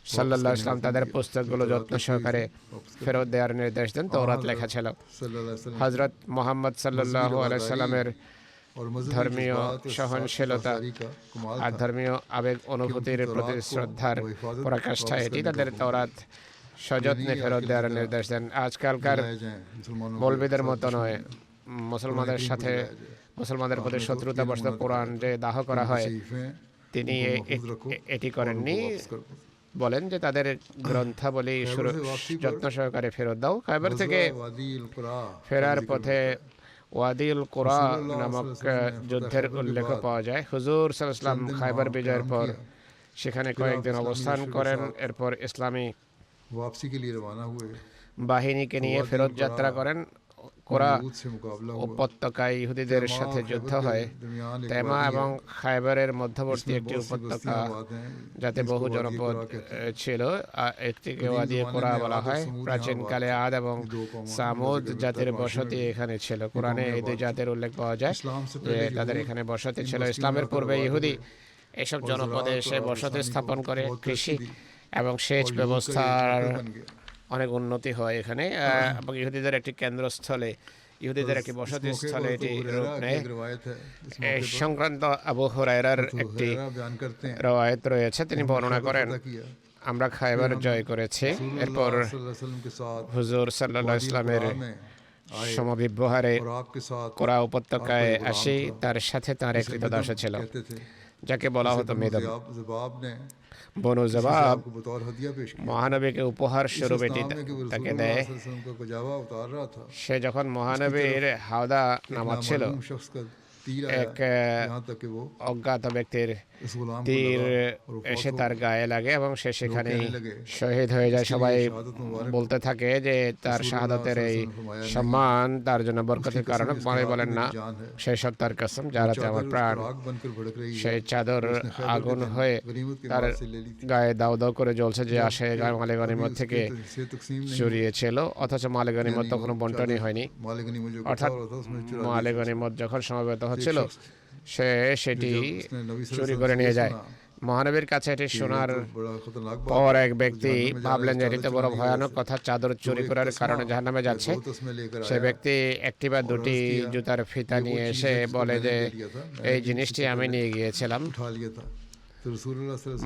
সাল্লাল্লাহু আলাইহি ওয়াসাল্লাম তাদের পুস্তকগুলো যত্ন সহকারে ফেরত দেওয়ার নির্দেশ দেন। তাওরাত লেখা ছিল। হযরত মুহাম্মদ সাল্লাল্লাহু আলাইহি ওয়াসাল্লামের ধর্মীয় সহনশীলতা আর ধর্মীয় আবেগ অনুভূতির প্রতি শ্রদ্ধার পরাকাষ্ঠা এটি তাদের তাওরাত সযত্নে ফেরত দেওয়ার নির্দেশ দেন। আজকালকার মৌলবীদের মতো নয়, মুসলমানদের প্রতি শত্রুতাবশত কোরআন যে দাহ করা হয়, তিনি এটি করেননি। বলেন যে তাদের গ্রন্থাবলী যত্ন সহকারে ফেরত দাও। খায়বার থেকে ফেরার পথে ওয়াদিল কুরা নামক যুদ্ধের উল্লেখ পাওয়া যায়। হুজুর সাল্লাল্লাহু আলাইহি ওয়াসাল্লাম খায়বার বিজয়ের পর সেখানে কয়েকদিন অবস্থান করেন। এরপর ইসলামী বাহিনীকে নিয়ে ফেরত যাত্রা করেন। কোরা উপত্যকায় ইহুদিদের সাথে যুদ্ধ হয়। তেমা এবং খায়বারের মধ্যবর্তী একটি উপত্যকা, যাতে বহু জনপদ ছিল, একটিকে ওয়াদি কোরা বলা হয়। প্রাচীনকালে আদ এবং সামুদ জাতির বসতি এখানে ছিল। কোরআনে এই দুই জাতির উল্লেখ পাওয়া যায় যে তাদের এখানে বসতি ছিল। ইসলামের পূর্বে ইহুদি এসব জনপদে এসে বসতি স্থাপন করে। কৃষি এবং সেচ ব্যবস্থার অনেক উন্নতি হয় এখানে, এবং ইহুদিদের একটি কেন্দ্রস্থলে, ইহুদিদের একটি বসতি স্থলে এটি রূপ নেয়। এই সংক্রান্ত আবু হুরায়রার একটি রওয়ায়াত রয়েছে। তিনি বর্ণনা করেন, আমরা খায়বার জয় করেছি। এরপর হুজুর সাল্লাল্লাহু আলাইহি ওয়াসাল্লামের সমভিব্যহারে কোরা উপত্যকায় আসি। তার সাথে তার এক ক্রীতদাস ছিল, যাকে বলা হতো মেদম। বনু জবাব মহানবীকে উপহার স্বরূপ এটি তাকে দেয়। সে যখন মহানবীর হাওদা নামাচ্ছিল, এক অজ্ঞাত ব্যক্তির তীর এসে তার গায়ে লাগে এবং সে সেখানেই শহীদ হয়ে যায়। সবাই বলতে থাকে যে তার শাহাদাতের এই সম্মান তার জন্য বরকতের কারণ। মানে বলেন না, সেই সত্তার কসম যার হাতে আমার প্রাণ। সেই চাদর আগুন হয়ে তার গায়ে দাউ দাউ করে জ্বলছে, যে আসে মালে গনিমত থেকে চুরিয়েছিল, অথচ মালে গনিমত তখনো বন্টনই হয়নি। অর্থাৎ মালে গনিমত যখন সমবেত হচ্ছিল, সে সেটি চুরি করে নিয়ে যায়। মহানবীর কাছে এটি শোনার পর এক ব্যক্তি ভাবলেন যে এটি তো বড় ভয়ানক কথা, চাদর চুরি করার কারণে জাহান্নামে যাচ্ছে। সে ব্যক্তি একটি বা দুটি জুতার ফিতা নিয়ে এসে বলে যে এই জিনিসটি আমি নিয়ে গিয়েছিলাম।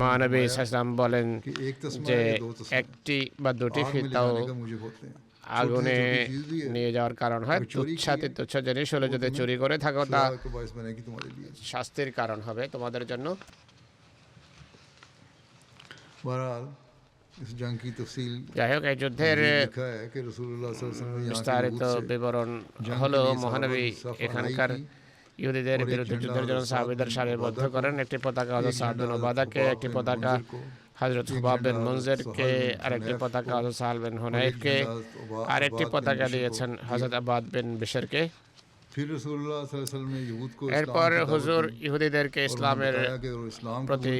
মহানবী সাল্লাল্লাহু আলাইহি ওয়াসাল্লাম বলেন যে একটি বা দুটি ফিতাও আগুনে নিয়ে যাওয়ার কারণ হয়। তুচ্ছ জিনিস হলে যদি চুরি করে থাকো, তা শাস্তির কারণ হবে তোমাদের জন্য। যাই হোক, এই যুদ্ধের বিস্তারিত বিবরণ হলো, মহানবী এখানকার ইহুদিদের বিরুদ্ধে যুদ্ধের জন্য সাহাবীদের সারিবদ্ধ করেন। একটি পতাকা হযরত সাদ বিন উবাদাকে, একটি পতাকা হযরত হুবাব বিন মুনজিরকে, আরেকটি পতাকা হযরত সাহাল বিন হুনাইফকে, আরেকটি পতাকা দিয়েছেন হযরত আবাদ বিন বিশরকে। এরপর হুজুর ইহুদিদেরকে ইসলামের প্রতি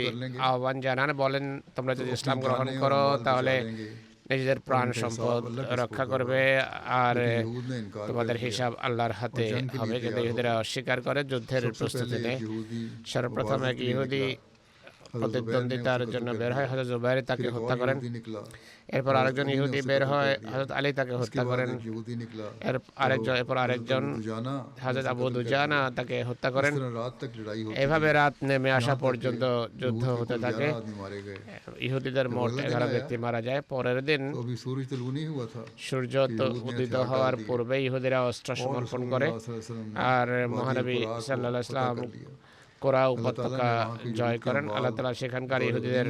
আহ্বান জানান। বলেন, তোমরা যদি ইসলাম গ্রহণ করো তাহলে নিজেদের প্রাণ সম্পদ রক্ষা করবে, আর তোমাদের হিসাব আল্লাহর হাতে হবে। কিন্তু ইহুদিরা অস্বীকার করে, যুদ্ধের প্রস্তুতি নেয়। সর্বপ্রথম এক ইহুদি প্রতিদ্বন্দ্বিতার জন্য বের হয়, হযরত জুবাইর তাকে হত্যা করেন। এরপর আরেকজন ইহুদি বের হয়, হযরত আলী তাকে হত্যা করেন। এরপর আরেকজন হযরত আবু দুজানা তাকে হত্যা করেন। এভাবে রাত নেমে আসা পর্যন্ত যুদ্ধ হতে থাকে। ইহুদিদের মোট 11 ব্যক্তি মারা যায়। পরের দিন সূর্য উদিত হওয়ার পূর্বে ইহুদিরা অস্ত্র সমর্পণ করে, আর মহানবী সাল্লাল্লাহু আলাইহি ওয়াসাল্লাম কোরা উপত্যকা জয় করেন। আল্লাহ তাআলা সেখানকার ইহুদিদের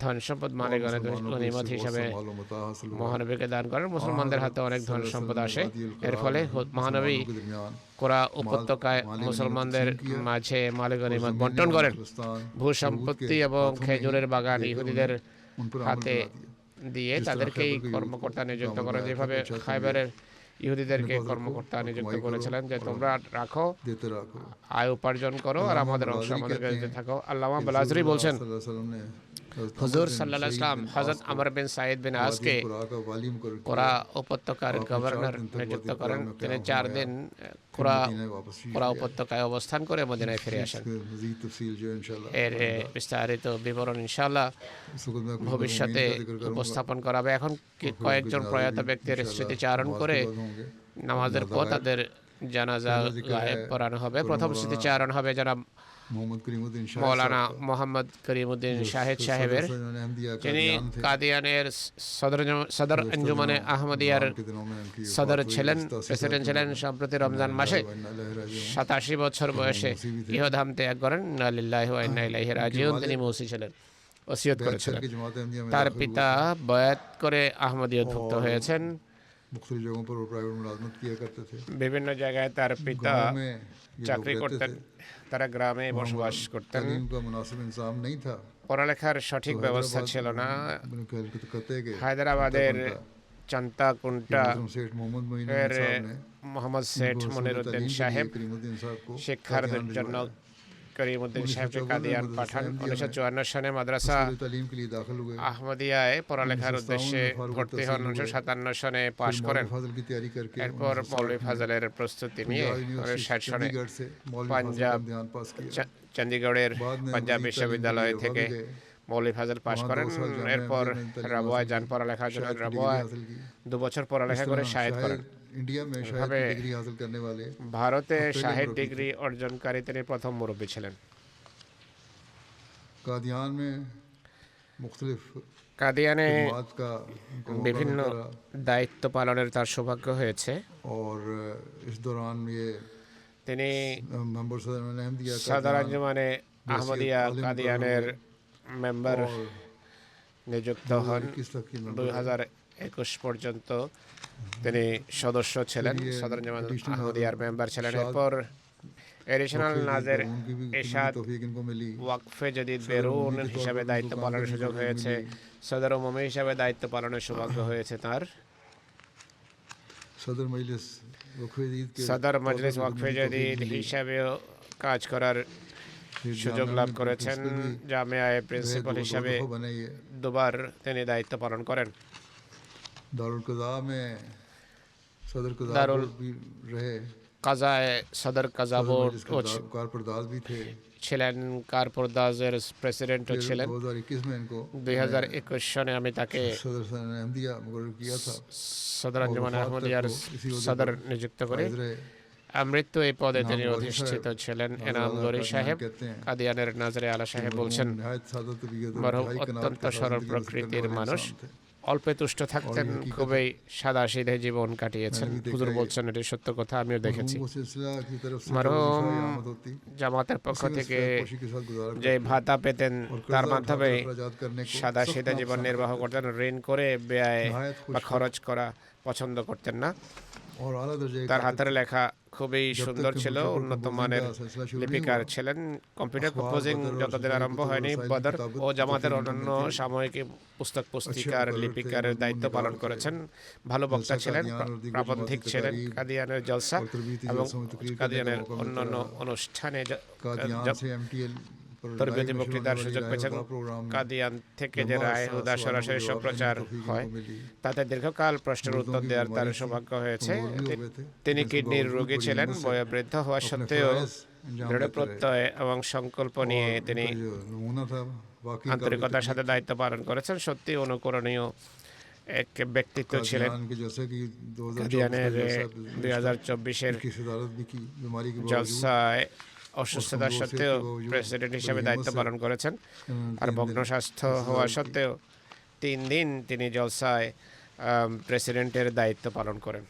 ধন সম্পদ মালে গনিমত হিসাবে মহানবীকে দান করেন। মুসলমানদের হাতে অনেক ধন সম্পদ আসে। এর ফলে মহানবী কোরা উপত্যকায় মুসলমানদের মাঝে মালে গনিমত বন্টন করেন। ভূ সম্পত্তি এবং খেজুরের বাগান ইহুদিদের হাতে দিয়ে তাদেরকেই কর্মকর্তা নিযুক্ত করেন। যেভাবে খায়বারের ইহুদিদেরকে কর্মকর্তা নিযুক্ত করেছিলেন যে তোমরা রাখো, আয় উপার্জন করো, আর আমাদের অংশ আমাদেরকে দিতে থাকো। আল্লামা বালাজরি বলছেন, হুজুর সাল্লাল্লাহু আলাইহি ওয়াসাল্লাম হযরত আমর বিন সাঈদ বিন আজকে কোরা উপত্যকার গভর্নর নিযুক্ত করেন। তিনি 4 দিন কোরা উপত্যকায় অবস্থান করে মদিনায় ফিরে আসেন। এর বিস্তারিত বিবরণ ইনশাআল্লাহ ভবিষ্যতে উপস্থাপন করা হবে। এখন কয়েকজন প্রয়াত ব্যক্তির স্মৃতিচারণ করে নামাজের পর তাদের জানাজা গায়েব পড়ানো হবে। প্রথম স্মৃতিচারণ হবে জনাব মৌলানা মোহাম্মদ করিমউদ্দিন শাহেদ সাহেবের, যিনি কাদিয়ানের সদর আঞ্জুমানে আহমদিয়ার সদর ছিলেন, প্রেসিডেন্ট ছিলেন। সম্প্রতি রমজান মাসে 87 বছর বয়সে ইহধাম ত্যাগ করেন। ইন্না লিল্লাহি ওয়া ইন্না ইলাইহি রাজিউন। তিনি মুসি ছিলেন, ওসিয়ত করেছিলেন। তার পিতা বয়াত করে আহমদিয়তভুক্ত হয়েছেন। বিভিন্ন জায়গায় তার পিতা চাকরি করতেন, তারা গ্রামে বসবাস করতেন। পড়ালেখার সঠিক ব্যবস্থা ছিল না। হায়দ্রাবাদের চান্তাকুন্টা এর মোহাম্মদ শেঠ মনিরউদ্দিন সাহেব শিক্ষার জন্য করিমউদ্দিন সাহেবকে কাদিয়ান পাঠান। 1954 সালে মাদ্রাসা আহমদিয়ায় পড়ালেখার উদ্দেশ্যে ভর্তি হন। 1957 সনে পাশ করেন। এরপর মৌলভী ফাজলের প্রস্তুতি নিয়ে 1960 সনে পাঞ্জাব চণ্ডীগড়ের পাঞ্জাব বিশ্ববিদ্যালয় থেকে মৌলভী ফাজল পাশ করেন। এরপর রাবোয়ায় যান পড়ালেখার জন্য। রাবোয়ায় 2 বছর পড়ালেখা করে শাহেদ করেন। এভাবে ভারতে শাহেদ ডিগ্রি অর্জনকারী তিনি প্রথম মুরব্বী ছিলেন। কাদিয়ানে বিভিন্ন দায়িত্ব পালনের তার সৌভাগ্য হয়েছে। তিনি সদর আঞ্জুমানে আহমদিয়া কাদিয়ানের মেম্বার নিযুক্ত হন। 2021 পর্যন্ত তিনি সদস্য ছিলেন, সদর আঞ্জুমান আহমদিয়ার মেম্বার ছিলেন। এরপর এডিশনাল নাজের এরশাদ ওয়াকফে জদিদ বেরুন হিসাবে দায়িত্ব পালনের সুযোগ হয়েছে। সদর উমুমি হিসাবে দায়িত্ব পালনের সৌভাগ্য হয়েছে তার। সদর মজলিস ওয়াকফে জদিদ হিসাবেও কাজ করার সুযোগ লাভ করেছেন। জামিয়ায় প্রিন্সিপাল হিসাবে 2 বার তিনি দায়িত্ব পালন করেন। দারুল কাজায় সদর কাজা বোর্ড ছিলেন, কারপরদাজের প্রেসিডেন্টও ছিলেন। 2021 সনে আমি তাকে সদর আঞ্জুমান আহমদিয়ার সদর নিযুক্ত করি। মৃত্যু এই পদে তিনি অধিষ্ঠিত ছিলেন। এনাম গরি সাহেব কাদিয়ানের নাজরে আলা সাহেব বলছেন, মরহুম অত্যন্ত সরল প্রকৃতির মানুষ, অল্পে তুষ্ট থাকতেন, খুবই সাদা সিধে জীবন কাটিয়েছেন। হুজুর বলছেন এটি সত্য কথা, আমিও দেখেছি। মরহুম জামাতের পক্ষ থেকে যে ভাতা পেতেন তার মাধ্যমে সাদা সিধে জীবন নির্বাহ করতেন। ঋণ করে ব্যয় বা খরচ করা পছন্দ করতেন না। তার হাতের লেখা খুবই সুন্দর ছিল, উন্নত মানের লিপিকার ছিলেন। কম্পিউটার কম্পোজিং যতদিন আরম্ভ হয়নি, বদর ও জামাতের অন্যান্য সাময়িক পুস্তক পুস্তিকার লিপিকারের দায়িত্ব পালন করেছেন। ভালো বক্তা ছিলেন, প্রাবন্ধিক ছিলেন। কাদিয়ানের জলসা এবং কাদিয়ানের অন্যান্য অনুষ্ঠানে তরবিয়তি বক্তৃতার সুযোগ পেয়েছেন। কাদিয়ান থেকে যে রায় হুদা সরাসরি সম্প্রচার হয় তাতে দীর্ঘকাল প্রশ্নের উত্তর দেওয়ার তার সৌভাগ্য হয়েছে। তিনি কিডনির রোগী ছিলেন। বয়োবৃদ্ধ হওয়া সত্ত্বেও দৃঢ় প্রত্যয় এবং সংকল্প নিয়ে তিনি আন্তরিকতার সাথে দায়িত্ব পালন করেছেন। সত্যি অনুকরণীয় এক ব্যক্তিত্ব ছিলেন। কাদিয়ানের 2024-এর জলসায় অসুস্থতা সত্ত্বেও প্রেসিডেন্ট হিসেবে দায়িত্ব পালন করেছেন। আর ভগ্ন স্বাস্থ্য হওয়া সত্ত্বেও 3 দিন তিনি জলসায় প্রেসিডেন্টের দায়িত্ব পালন করেন।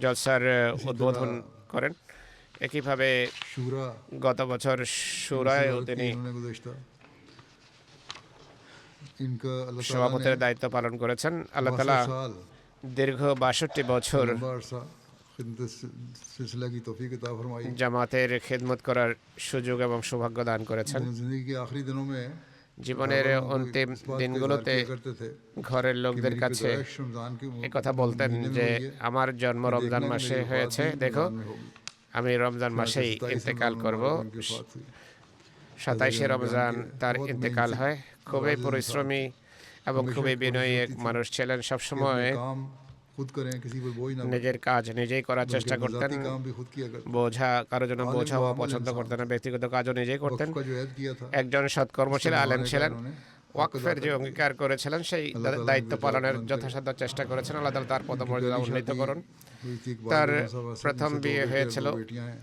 জলসার উদ্বোধন করেন। একইভাবে গত বছর শুরায়ও তিনি সভাপতির দায়িত্ব পালন করেছেন। আল্লাহ তাআলা দীর্ঘ 62 বছর জামাতের খেদমত করার সুযোগ এবং সৌভাগ্য দান করেছেন। জীবনের অন্তিম দিনগুলোতে ঘরের লোকদের কাছে একথা বলতেন যে আমার জন্ম রমজান মাসে হয়েছে, দেখো আমি রমজান মাসেই ইন্তেকাল করব। 27শে রমজান তার ইন্তেকাল হয়। খুবই পরিশ্রমী এবং খুবই বিনয়ী এক মানুষ ছিলেন। সবসময় নিজের কাজ নিজেই করার চেষ্টা করতেন। কারোর জন্য বোঝা হওয়া পছন্দ করতেন না, ব্যক্তিগত কাজও নিজেই করতেন। একজন সৎকর্মশীল আলেম ছিলেন। ওয়াকফের যে অঙ্গীকার করেছিলেন সেই দায়িত্ব পালনের যথাসাধ্য চেষ্টা করেছেন। আল্লাহ তাআলা তার পদমর্যাদা উন্নীত করুন। তার প্রথম বিয়ে হয়েছিল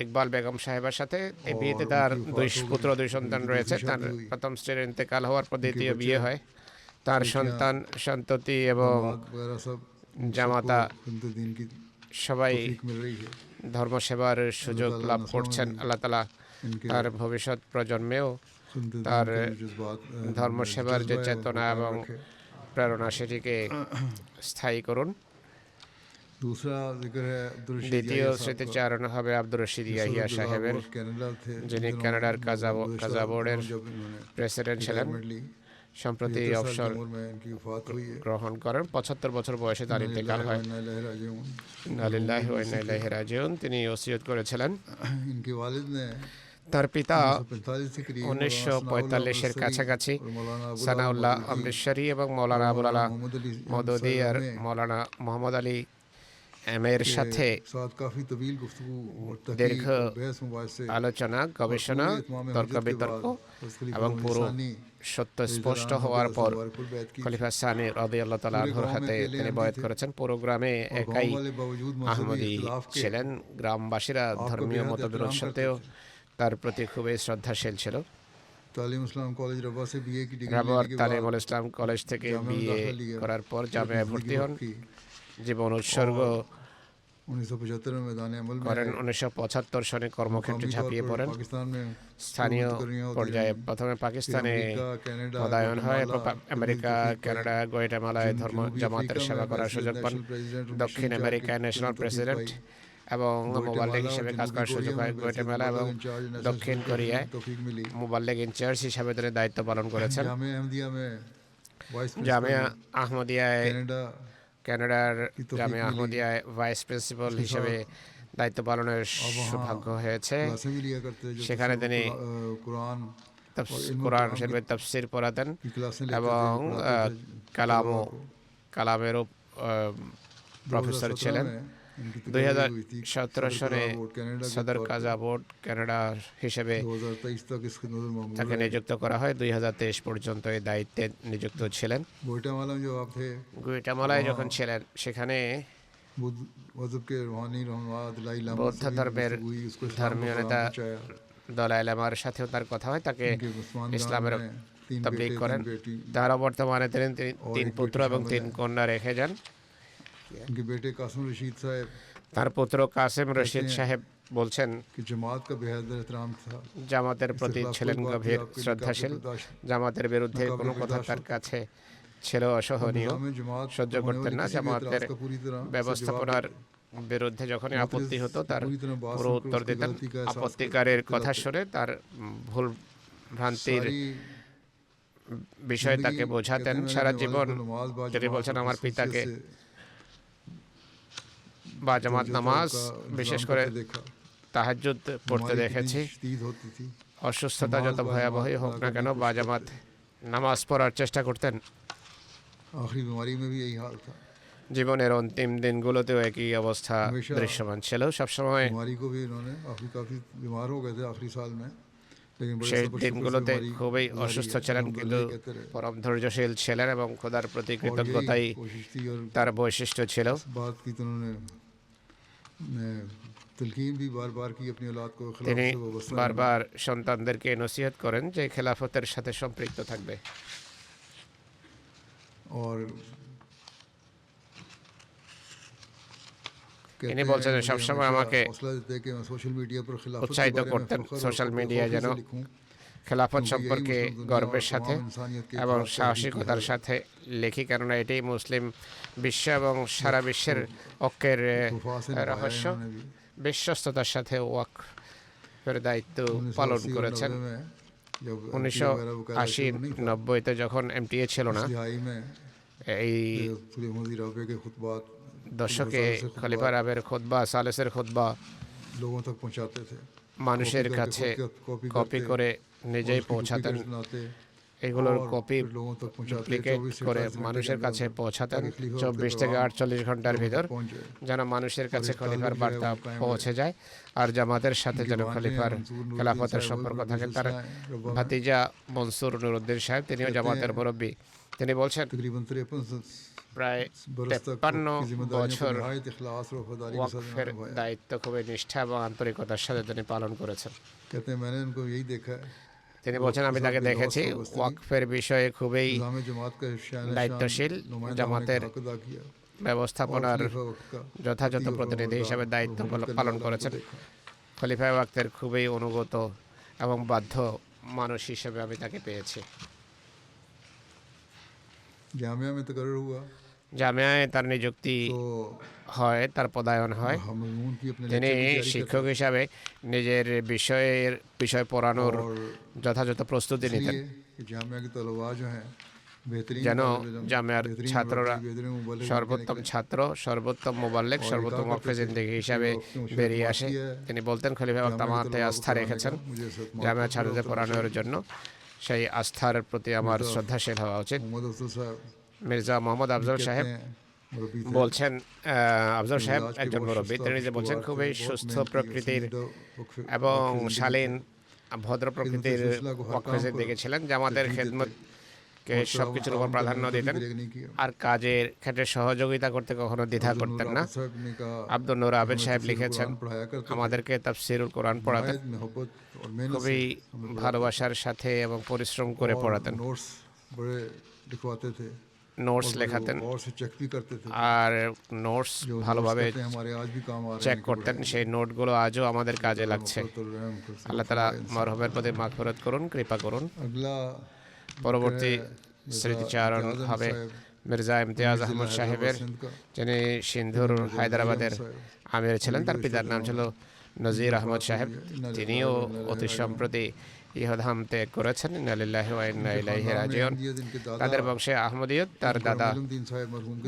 ইকবাল বেগম সাহেবের সাথে। এই বিয়েতে তার 2 পুত্র 2 সন্তান রয়েছে। তার প্রথম স্ত্রীর ইন্তেকাল হওয়ার পর দ্বিতীয় বিয়ে হয়। তার সন্তান সন্ততি এবং জামাতা সবাই ধর্মসেবার সুযোগ লাভ করছেন। আল্লাহ তাআলা তার ভবিষ্যৎ প্রজন্মেও তার ধর্মসেবার যে চেতনা এবং প্রেরণা সেটিকে স্থায়ী করুন। দ্বিতীয় স্মৃতিচারণ হবে আব্দুর রশিদ ইয়াহিয়া সাহেবের, যিনি কানাডার কাজা বোর্ডের প্রেসিডেন্ট ছিলেন। সম্প্রতি অবসর গ্রহণ করেন। 75 বছর বয়সে তার ইন্তেকাল হয়। ইন্না লিল্লাহি ওয়া ইন্না ইলাইহি রাজিউন। তিনি ওসিয়ত করেছিলেন। তার পিতা 1945-এর কাছাকাছি সানাউল্লাহ অমৃতসরী এবং মৌলানা আবুল আলা মওদুদী আর মৌলানা মোহাম্মদ আলী এর সাথে দীর্ঘ আলোচনা, গবেষণা, তর্ক বিতর্ক এবং পুরো সত্য স্পষ্ট হওয়ার পর খলিফা সানি রাদিয়াল্লাহু তাআলা আনহুর হাতে তিনি বয়াত করেছেন। পুরো গ্রামে একাই আহমদী ছিলেন। গ্রামবাসীরা ধর্মীয় মতবিরোধ সত্ত্বেও তার প্রতি খুবই শ্রদ্ধাশীল ছিল। রাবার তালিমুল ইসলাম কলেজ থেকে বিএ করার পর জামিয়ায় ভর্তি হন। জীবন উৎসর্গ করেন। 1975 সনে কর্মক্ষেত্রে ঝাঁপিয়ে পড়েন। স্থানীয় পর্যায়ে প্রথমে পাকিস্তানে পদায়ন হয়। আমেরিকা, কানাডা, গুয়াটেমালায় ধর্ম জামাতের সেবা করার সুযোগ পান। দক্ষিণ আমেরিকায় ন্যাশনাল প্রেসিডেন্ট এবং মুবাল্লিগ হিসেবে কাজ করার সুযোগ হয়। গুয়াটেমালা এবং দক্ষিণ কোরিয়ায় মুবাল্লিগ ইনচার্জ হিসেবে তিনি দায়িত্ব পালন করেছেন। জামিয়া আহমদিয়ায় কানাডার জামিয়া আহমদিয়ায় ভাইস প্রিন্সিপাল হিসেবে দায়িত্ব পালনের সৌভাগ্য হয়েছে। সেখানে তিনি কোরআন শরীফের তাফসীর পড়াতেন এবং কালামেরও প্রফেসর ছিলেন। 2017 সনে সদর কাজা বোর্ড কানাডা হিসেবে তাকে নিযুক্ত করা হয়। 2023 পর্যন্ত এই দায়িত্বে নিযুক্ত ছিলেন। গুয়াটেমালায় যখন ছিলেন সেখানে বৌদ্ধ ধর্মের ধর্মীয় নেতা দলাই লামার সাথেও তার কথা হয়। তাকে ইসলামের তাবলীগ করেন। তার বর্তমানে তিনি 3 পুত্র এবং 3 কন্যা রেখে যান। তার পুত্র কাসেম রশিদ সাহেব বলছেন, জামাতের প্রতি ছিলেন গভীর শ্রদ্ধাশীল। জামাতের বিরুদ্ধে কোনো কথা তার কাছে ছিল অসহনীয়, সহ্য করতেন না। জামাতের ব্যবস্থাপনার বিরুদ্ধে যখনই আপত্তি হতো তার পুরো উত্তর দিতেন। আপত্তিকারের কথা শুনে তার ভুল ভ্রান্তির বিষয়ে তাকে বোঝাতেন। সারা জীবন তিনি বলছেন, আমার পিতাকে বা জামাত নামাজ, বিশেষ করে তাহাজ্জুদ পড়তে দেখেছি। অসুস্থতা যত ভয়াবহই হোক না কেন বা জামাত নামাজ পড়ার চেষ্টা করতেন। জীবনের অন্তিম দিনগুলোতেও একই অবস্থা দৃশ্যমান ছিল। সবসময় শেষ দিনগুলোতে খুবই অসুস্থ ছিলেন, কিন্তু পরম ধৈর্যশীল ছিলেন এবং খোদার প্রতি কৃতজ্ঞতাই তার বৈশিষ্ট্য ছিল। তিনি বারবার সন্তানদেরকে নসিহত করেন যে খেলাফতের সাথে সম্পৃক্ত থাকবে। তিনি বলছেন সবসময় আমাকে উৎসাহিত করতেন সোশ্যাল মিডিয়ায় যেন খেলাফত সম্পর্কে গর্বের সাথে এবং সাহসিকতার সাথে লিখি, কেননা এটাই মুসলিম বিশ্ব এবং সারা বিশ্বের ঐক্যের রহস্য। বিশ্বস্ততার সাথে ওয়াকফের দায়িত্ব পালন করেছেন। 1980-90-তে যখন এমটিএ ছিল না, এই দশকে খলিফা রাবের খুতবা, সালেসের খুতবা लोगों तक पहुंचाते थे মানুষের কাছে কপি করে নিজেই পৌঁছাতেন, এগুলোর কপি लोगों तक पहुंचाते ডুপ্লিকেট করে মানুষের কাছে পৌঁছাতেন 24 থেকে 48 ঘন্টার ভিতর, যেন মানুষের কাছে খলিফার বার্তা পৌঁছে যায় আর জামাতের সাথে যেন খলিফার খেলাফতের সম্পর্ক থাকে। তার ভাতিজা মনসুর নুরুদ্দিন সাহেব, তিনিও জামাতের মুরব্বী, তিনি বলছেন तकरीबन 53 প্রায় 53 বছর ওয়াকফের দায়িত্ব খুবই নিষ্ঠা এবং আন্তরিকতার সাথে তিনি পালন করেছেন। कहते हैं मैंने उनको यही देखा है তিনি বলছেন আমি তাকে দেখেছি ওয়াকফের বিষয়ে খুবই निज़ाम जमात का দায়িত্বশীল, জামাতের हक अदा किया ব্যবস্থাপনার যথাযথ প্রতিনিধি হিসেবে দায়িত্ব পালন করেছেন। খলিফা ওয়াক্তের খুবই অনুগত এবং বাধ্য মানুষ হিসেবে আমি তাকে পেয়েছি। जामिया में तकर्रुर हुआ জামিয়ায় তার নিযুক্তি तो হয়, তার পদায়ন হয়। हम मजमून की अपने তিনি लेक्चर की तैयारी শিক্ষক হিসাবে নিজের বিষয় পড়ানোর যথাযথ প্রস্তুতি करते নিতেন, हैं कि जामिया के तलबा जो हैं बेहतरीन যেন तालिब इल्म, জামিয়ার बेहतरीन ছাত্ররা मुबल्लिग, बेहतरीन मुबल्लिग সর্বোত্তম ছাত্র, সর্বোত্তম মোবাল্লেগ, সর্বোত্তম ওয়াকফে জিন্দেগি হিসাবে বেরিয়ে আসে। তিনি বলতেন খলিফা ওয়াক্ত আমাতে আস্থা রেখেছেন জামিয়া ছাত্রদের পড়ানোর জন্য, সেই আস্থার প্রতি আমার শ্রদ্ধাশীল হওয়া উচিত। मोहम्मद अफजल साहब মির্জা মোহাম্মদ আফজল সাহেব मुरब्बी थे। বলছেন, আফজল সাহেব একজন মুরব্বী, তিনি যে বলছেন খুবই সুস্থ প্রকৃতির এবং শালীন ভদ্র প্রকৃতির ওয়াকফে জিন্দেগি ছিলেন, জামাতের খেদমতকে সব কিছুর উপর প্রাধান্য দিতেন আর কাজের ক্ষেত্রে সহযোগিতা করতে কখনো দ্বিধা করতেন না। আব্দুল নূর আবেদ সাহেব লিখেছেন আমাদেরকে তাফসিরুল কোরআন পড়াতেন, খুবই ভালোবাসার সাথে এবং পরিশ্রম করে পড়াতেন, नोट्स बड़े लिखवाते थे নোটস লেখাতেন और से चेक भी करते थे আর নোটস जो ভালোভাবে कहते हैं हमारे आज भी काम आ रहे চেক করতেন। সেই নোটগুলো আজও আমাদের কাজে লাগছে। हैं। আল্লাহ তাআলা মরহুমের প্রতি মাগফিরাত করুন, কৃপা করুন। अगला পরবর্তী স্মৃতিচারণ হবে মির্জা ইমতিয়াজ আহমদ সাহেবের, যিনি সিন্ধুর হায়দ্রাবাদের আমির ছিলেন। তার পিতার নাম ছিল নজির আহমদ সাহেব, তিনিও অতি সম্প্রতি ইহধাম ত্যাগ করেছেন। ইন্না লিল্লাহি ওয়া ইন্না ইলাইহি রাজিউন। তাদের বংশে আহমদিয়ত তার দাদা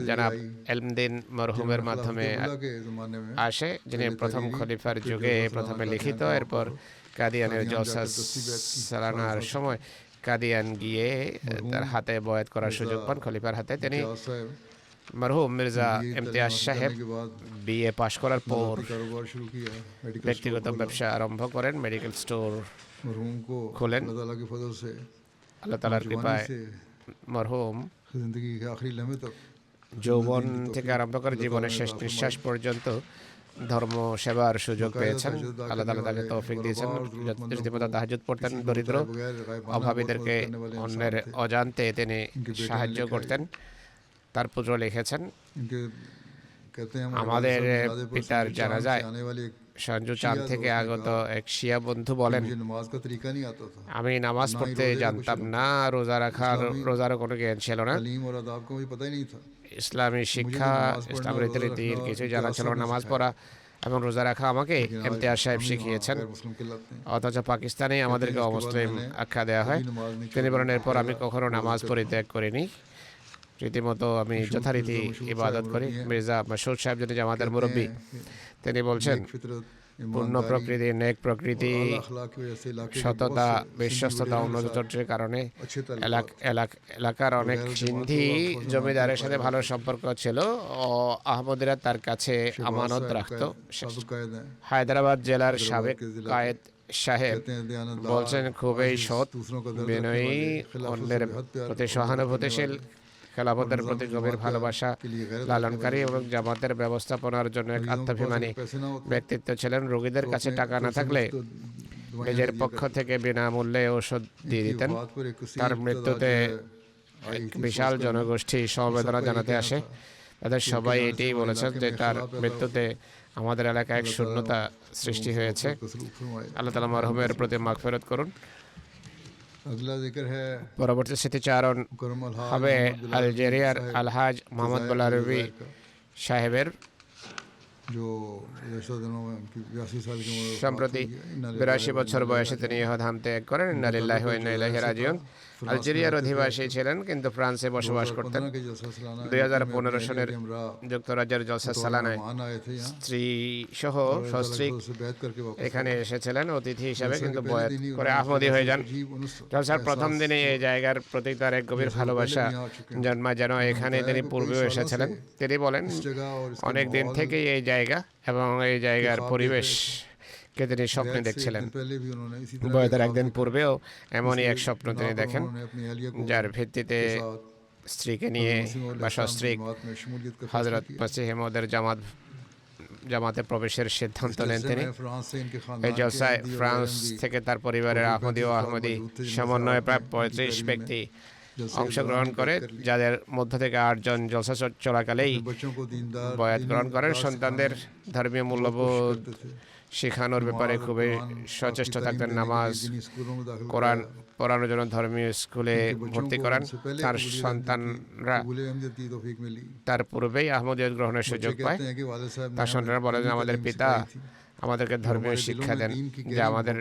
জনাব এলমদিন মরহুমের মাধ্যমে के ज़माने में আসে, যিনি প্রথম খলিফার যুগে প্রথমে লিখিত, এরপর কাদিয়ানের জলসা সালানার সময় কাদিয়ান গিয়ে তার হাতে বয়াত করার সুযোগ পান খলিফার হাতে। তিনি साहब মরহুম মির্জা ইমতিয়াজ সাহেব के बाद বিএ পাশ করার পর कारोबार शुरू किया मेडिकल ব্যক্তিগত ব্যবসা आरंभ করেন, মেডিকেল स्टोर मरहूम को खोलें। अल्लाह ताला के फजल से আল্লাহ তাআলার जवानी কৃপায় से মরহুম जिंदगी के आखिरी लम्हे तक যৌবন থেকে আরম্ভ করে জীবনের শেষ নিঃশ্বাস পর্যন্ত ধর্ম সেবার সুযোগ পেয়েছেন। আল্লাহ তাআলা তাকে তৌফিক দিয়েছেন, রীতিমতো তাহাজ্জুদ পড়তেন, দরিদ্র অভাবীদেরকে অন্যের অজান্তে তিনি সাহায্য করতেন। তার পুত্র লিখেছেন इनके कहते हैं আমাদের পিতার জানাজায় आने वाली एक সঞ্জু চাঁদ থেকে আগত এক শিয়া বন্ধু বলেন, मुझे नमाज का तरीका नहीं आता था আমি নামাজ পড়তে জানতাম না, রোজারও কোনো জ্ঞান ছিল না, तालीम और आदाब का मुझे पता ही नहीं था ইসলামী শিক্ষা, ইসলামের রীতিনীতির কিছুই জানা ছিল না, নামাজ পড়া এবং রোজা রাখা আমাকে ইমতিয়াজ সাহেব শিখিয়েছেন। गैर मुस्लिम कहलाते हैं অথচ পাকিস্তানে আমাদেরকে অমুসলিম আখ্যা দেওয়া হয়। তিনি বলেন এরপর আমি কখনো নামাজ পরিত্যাগ করিনি, রীতিমতো আমি যথারীতি ইবাদত করি। মির্জা মাসুদ সাহেব যিনি জামাতের মুরব্বী, তিনি বলছেন फितरत পূর্ণ প্রকৃতি, নেক প্রকৃতি, अखलाक की वजह से इलाके সততা, বিশ্বস্ততা, উন্নত চরিত্রের কারণে এলাকার অনেক সিন্ধি জমিদারের সাথে ভালো সম্পর্ক ছিল ও আহমদিরা তার কাছে আমানত রাখত। साबिक कायद हैं হায়দ্রাবাদ জেলার সাবেক কায়েদ সাহেব कहते हैं दयानत বলছেন খুবই সৎ, दूसरों का दर्द বিনয়ী, অন্যের প্রতি সহানুভূতিশীল, খেলাফতের প্রতি গভীর ভালোবাসা লালনকারী এবং জামাতের ব্যবস্থাপনার জন্য এক আত্মাভিমানী पैसे ना होते ব্যক্তিত্ব ছিলেন। রোগীদের কাছে টাকা না থাকলে নিজের পক্ষ থেকে বিনামূল্যে ঔষধ দিয়ে দিতেন। बात पर एक তার মৃত্যুতে এক বিশাল জনগোষ্ঠী সমবেদনা জানাতে আসে। তাদের সবাই এটাই বলেছেন যে তার মৃত্যুতে আমাদের এলাকায় এক শূন্যতা সৃষ্টি হয়েছে। सलूक फरमाए। আল্লাহ তাআলা মরহুমের প্রতি মাগফিরাত করুন। अगला जिक्र है পরবর্তী স্মৃতিচারণ करम अलहाज হবে আলজেরিয়ার আলহাজ মোহাম্মদ বলারবি সাহেবের। जो गुज़श्ता दिनों में उनकी 82 साल की उम्र সম্প্রতি 82 বছর বয়সে তিনি ইহধাম ত্যাগ করেন। ইন্না লিল্লাহি ওয়া ইন্না ইলাইহি রাজিউন। আলজেরিয়ার অধিবাসী ছিলেন কিন্তু ফ্রান্সে বসবাস করতেন। 2015 সনের যুক্তরাজ্যের জলসা সালানায় স্ত্রী সহ সস্ত্রীক এখানে এসেছিলেন অতিথি হিসাবে, কিন্তু বয়াত করে আহমদী হয়ে যান। জলসার প্রথম দিনে এই জায়গার প্রতি তার এক গভীর ভালোবাসা জন্মায়, যেন এখানে তিনি পূর্বেও এসেছিলেন। তিনি বলেন অনেক দিন থেকেই এই জায়গা এবং এই জায়গার পরিবেশ কে তিনি স্বপ্নে দেখছিলেন। বয়াতের একদিন পূর্বেও এমনই এক স্বপ্ন তিনি দেখেন, যার ভিত্তিতে স্ত্রীকে নিয়ে বা সস্ত্রীক হযরত মসিহ মউদের জামাতে প্রবেশের সিদ্ধান্ত নেন তিনি। এই জলসায় ফ্রান্স থেকে তার পরিবারের আহমদী ও আহমদী সমন্বয়ে প্রায় 35 ব্যক্তি অংশগ্রহণ করে, যাদের মধ্য থেকে 8 জন জলসা চলাকালেই বয়াত গ্রহণ করেন। সন্তানদের ধর্মীয় মূল্যবোধ শেখানোর ব্যাপারে খুবই সচেষ্ট থাকতেন। নামাজ, কোরআন পড়ানোর জন্য ধর্মীয় স্কুলে ভর্তি করান। তার সন্তানরা তার পূর্বেই আহমদিয়ত গ্রহণের সুযোগ পায়। তার সন্তানরা বলে যে আমাদের পিতা আমাদেরকে ধর্মীয় শিক্ষা দেন, যা আমাদের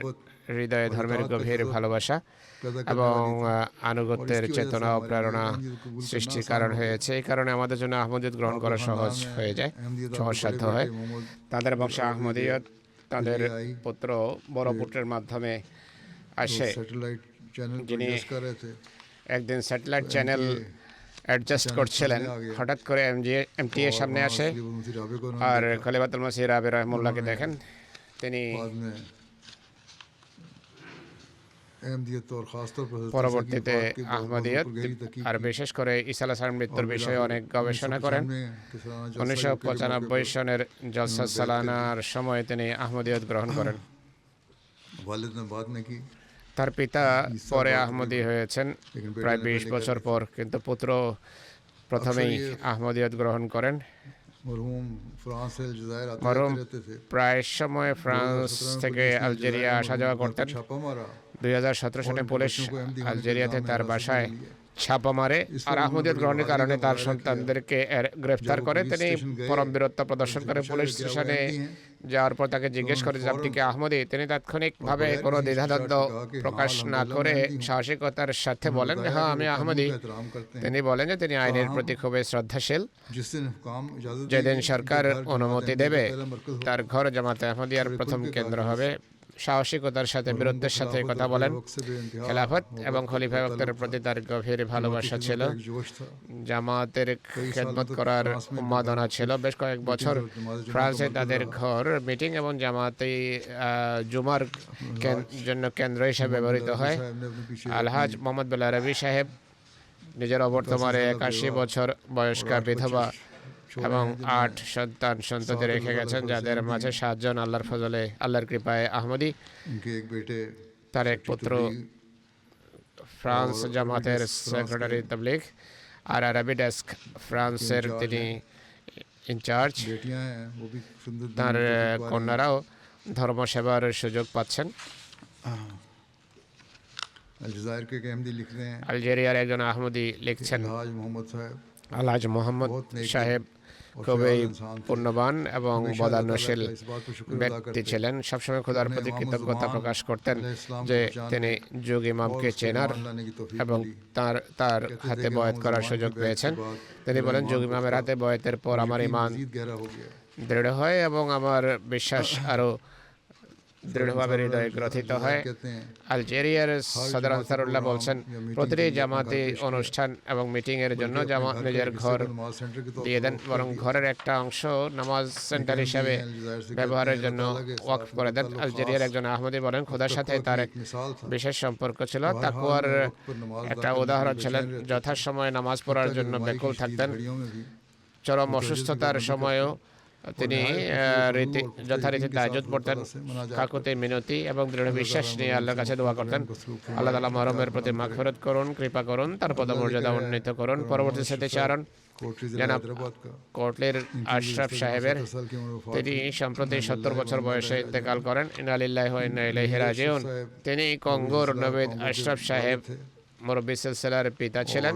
হৃদয়ে ধর্মের গভীর ভালোবাসা এবং আনুগত্যের চেতনা ও প্রেরণা সৃষ্টির কারণ হয়েছে। এই কারণে আমাদের জন্য আহমদিয়ত গ্রহণ করা সহজ হয়ে যায়, সহজসাধ্য হয়। তাদের বংশে আহমদিয়ত তাদের পুত্র বড় পুত্রের মাধ্যমে আসে, যিনি একদিন স্যাটেলাইট চ্যানেল অ্যাডজাস্ট করছিলেন। হঠাৎ করে এমটিএ সামনে আসে আর খলিফাতুল মসিহ রাবি রহমুল্লাহকে দেখেন। তিনি পরবর্তীতে আহমদিয়ত আর বিশেষ করে ঈসা আলাইহিস সালামের মৃত্যুর বিষয়ে অনেক গবেষণা করেন। 1995 সনের জলসা সালানার সময় তিনি আহমদিয়ত গ্রহণ করেন। তার পিতা পরে আহমদী হয়েছেন প্রায় 20 বছর পর, কিন্তু পুত্র প্রথমেই আহমদিয়ত গ্রহণ করেন। মরহুম প্রায় সময় ফ্রান্স থেকে আলজেরিয়া আসা যাওয়া করতেন। 2017 সালে পুলিশ আলজেরিয়াতে তার বাসায় ছাপা মারে আর আহমদিয়ত গ্রহণের কারণে তার সন্তানদেরকে গ্রেফতার করে। তিনি পরম বীরত্ব প্রদর্শন করে পুলিশ স্টেশনে যাওয়ার পর তাকে জিজ্ঞেস করে যে আপনি কি আহমদী? তিনি তাৎক্ষণিকভাবে কোনো দ্বিধাদ্বন্দ্ব প্রকাশ না করে সাহসিকতার সাথে বলেন হ্যাঁ আমি আহমদী। তিনি বলেন যে তিনি আইনের প্রতি খুবই শ্রদ্ধাশীল। যেদিন সরকার অনুমতি দেবে তার ঘর জামাতে আহমদিয়ার প্রথম কেন্দ্র হবে। সাহসিকতার সাথে বীরত্বের সাথে কথা বলেন। খেলাফত এবং খলিফা বক্তের প্রতি তার গভীর ভালোবাসা ছিল। জামাতের খেদমত করার উন্মাদনা ছিল। বেশ কয়েক বছর ফ্রান্সে তাদের ঘর মিটিং এবং জামাতে জুমার জন্য কেন্দ্র হিসেবে ব্যবহৃত হয়। আলহাজ মোহাম্মদ বেলাল আরবি সাহেব নিজের অবর্তমানে 81 বছর বয়স্কা বিধবা এবং 8 সন্ততি রেখে গেছেন, যাদের মাঝে 7 জন আল্লাহর ফজলে আল্লাহর কৃপায় আহমদী। তার এক পুত্র ফ্রান্স জামাতের সেক্রেটারি তাবলিগ আর আরবি ডেস্ক ফ্রান্সের তিনি ইনচার্জ। তার কন্যারাও ধর্মসেবার সুযোগ পাচ্ছেন। আলজেরিয়ার একজন আহমদী লিখছেন আলহাজ মোহাম্মদ সাহেব খুবই পুণ্যবান এবং বদান্যশীল ব্যক্তি ছিলেন। সবসময় খোদার প্রতি কৃতজ্ঞতা প্রকাশ করতেন যে তিনি যুগ ইমামকে চেনার এবং তার হাতে বয়াত করার সুযোগ পেয়েছেন। তিনি বলেন যুগ ইমামের হাতে বয়াতের পর আমার ঈমান দৃঢ় হয় এবং আমার বিশ্বাস আরও দৃঢ়ভাবে হৃদয়ে গ্রথিত হয়। আলজেরিয়ার সদর আনসারুল্লাহ বলছেন প্রতিটি জামাতি অনুষ্ঠান এবং মিটিংয়ের জন্য নিজের ঘর দিয়ে দেন, বরং ঘরের একটা অংশ নামাজ সেন্টার হিসাবে ব্যবহারের জন্য ওয়াকফ করে দেন। আলজেরিয়ার একজন আহমদী বলেন খোদার সাথে তার এক বিশেষ সম্পর্ক ছিল। তাকওয়ার একটা উদাহরণ ছিলেন। যথাসময়ে নামাজ পড়ার জন্য ব্যাকুল থাকতেন। চরম অসুস্থতার সময়ও তিনি যথারীতি তাহাজ্জুদ পড়তেন। কাকুতি মিনতি এবং দৃঢ় বিশ্বাস নিয়ে আল্লাহর কাছে দোয়া করতেন আল্লাহ তাআলা মরহুমের প্রতি মাগফিরাত করুন, কৃপা করুন, তার পদমর্যাদা উন্নীত করুন। পরবর্তী স্মৃতিচারণ জনাব কোটলির আশরাফ সাহেবের, তিনি সম্প্রতি 70 বছর বয়সে ইন্তেকাল করেন। ইন্না লিল্লাহি ওয়া ইন্না ইলাইহি রাজিউন। তিনি কঙ্গোর নবীদ আশরাফ সাহেব মুরব্বী সিলসিলার পিতা ছিলেন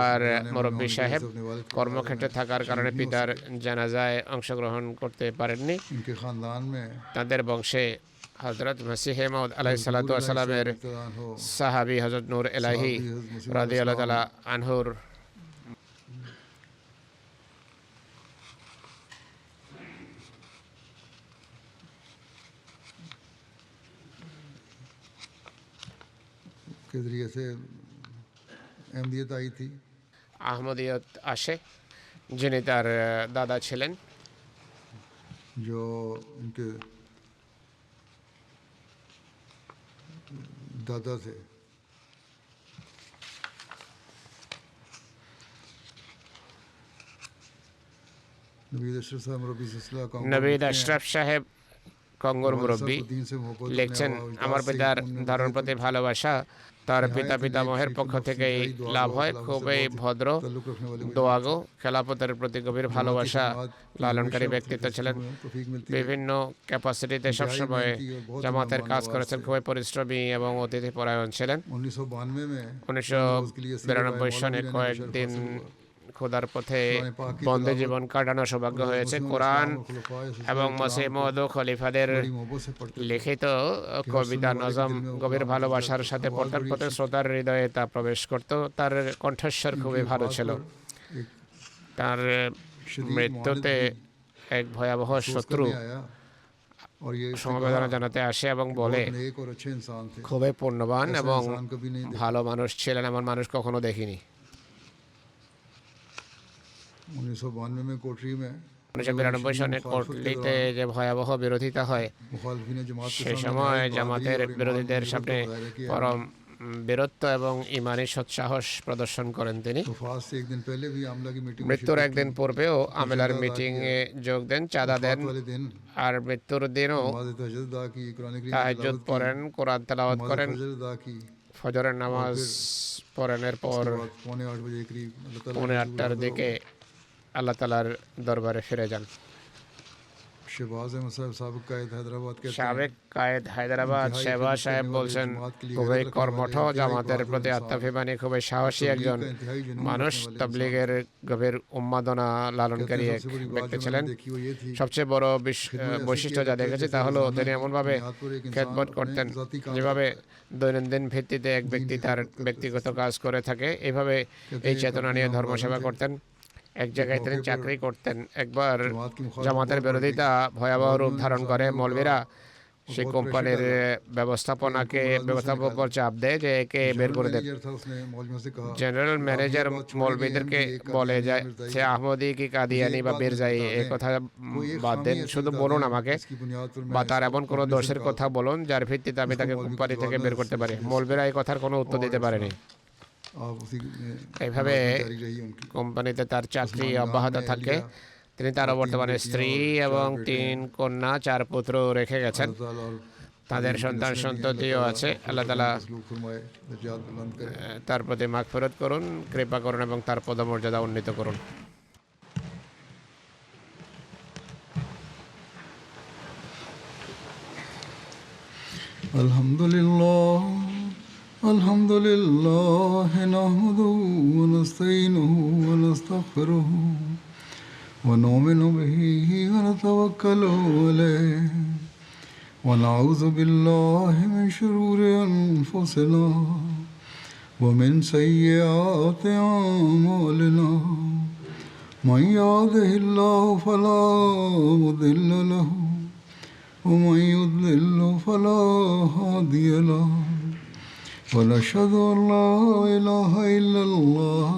আর মুরব্বী সাহেব কর্মক্ষেত্রে থাকার কারণে পিতার জানাজায় অংশগ্রহণ করতে পারেননি। তাদের বংশে হযরত মসিহে মাউদ আলাইহিস সালাতু ওয়াস সালামের সাহাবী হযরত নূর ইলাহি রাদিয়াল্লাহু তাআলা আনহুর के जरिए से अहमदियत आई थी আহমদিয়ত আসে, যিনি তার দাদা ছিলেন, जो उनके दादा थे। नवीद अशरफ साहब रबी सिलसिला का নবীদ আশরাফ সাহেব কঙ্গোর মুরব্বী दीन से मोहब्बत লিখছেন, আমার পিতার ধর্মের প্রতি ভালোবাসা তার পিতা পিতামহের পক্ষ থেকেই লাভ হয়। খুবই ভদ্র, দোয়াগো, খেলাফতের প্রতি গভীর ভালোবাসা লালনকারী ব্যক্তিত্ব ছিলেন। বিভিন্ন ক্যাপাসিটিতে সবসময় জামাতের কাজ করেছেন। খুবই পরিশ্রমী এবং অতিথি পরায়ণ ছিলেন। 1992 সনে কয়েকদিন খোদার পথে বন্দী জীবন কাটানোর সৌভাগ্য হয়েছে। কোরআন এবং মসিহ মওউদ খলিফাদের লিখিত কবিতা নজম গভীর ভালোবাসার সাথে পড়তেন। প্রতি শ্রোতার হৃদয়ে তা প্রবেশ করত। তার কণ্ঠস্বর খুবই ভালো ছিল। তার মৃত্যুতে এক ভয়াবহ শত্রু সমবেদনা জানাতে আসে এবং বলে, খুবই পূর্ণবান এবং ভালো মানুষ ছিলেন, এমন মানুষ কখনো দেখিনি। 1992 সনে কোটলিতে যে ভয়াবহ বিরোধিতা হয়, সেই সময় জামাতের বিরোধীদের সামনে পরম বীরত্ব এবং ইমানি সৎসাহস প্রদর্শন করেন তিনি। মৃত্যুর একদিন পূর্বেও আমেলার মিটিংয়ে যোগ দেন, চাঁদা দেন, আর মৃত্যুর দিনও তাহাজ্জুদ পড়েন, কোরআন তেলাওয়াত করেন, ফজরের নামাজ পড়েন। এরপর 8:30 দিকে আল্লাহ তাআলার দরবারে ফিরে যান। সাবেক কায়েদ হায়দ্রাবাদ শেহবাজ সাহেব বলছেন, খুবই কর্মঠ, জামাতের প্রতি আত্মাভিমানী, খুবই সাহসী একজন মানুষ, তাবলীগের গভীর উন্মাদনা লালনকারী এক ব্যক্তি ছিলেন। সবচেয়ে বড় বৈশিষ্ট্য যা দেখেছি তা হলো তিনি এমনভাবে খেদমত করতেন যেভাবে দৈনন্দিন ভিত্তিতে এক ব্যক্তি তার ব্যক্তিগত কাজ করে থাকে, এইভাবে এই চেতনা নিয়ে ধর্মসেবা করতেন। এক জায়গায় তিনি চাকরি করতেন। একবার জামাতের বিরোধিতা ভয়াবহ রূপ ধারণ করে। মৌলভীরা সেই কোম্পানির ব্যবস্থাপক উপর চাপ দেয় যে একে বের করে দেন। জেনারেল ম্যানেজার মৌলভীদেরকে বলে যায়, সে আহমদি কি কাদিয়ানি বা বিরজাই, এই কথা বাদ দেন, শুধু বলুন আমাকে, বা তার এমন কোনো দোষের কথা বলুন যার ভিত্তিতে আমি তাকে কোম্পানি থেকে বের করতে পারি। মৌলভীরা এই কথার কোনো উত্তর দিতে পারেনি। এইভাবে কোম্পানিতে তার চাকরি অব্যাহত থাকে। তিনি তার বর্তমানে স্ত্রী এবং 3 কন্যা 4 পুত্র রেখে গেছেন। তাদের সন্তান সন্ততিও আছে। আল্লাহ তাআলা তার প্রতি মাগফিরাত করুন, কৃপা করুন এবং তার পদমর্যাদা উন্নীত করুন। আলহামদুলিল্লাহ الحمد لله نحمده ونستعينه ونستغفره ونؤمن به ونتوكل عليه ونعوذ بالله من شرور أنفسنا ومن سيئات أعمالنا من يهده الله فلا مضل له ومن يضلل فلا هادي له ونشهد أن لا إله إلا الله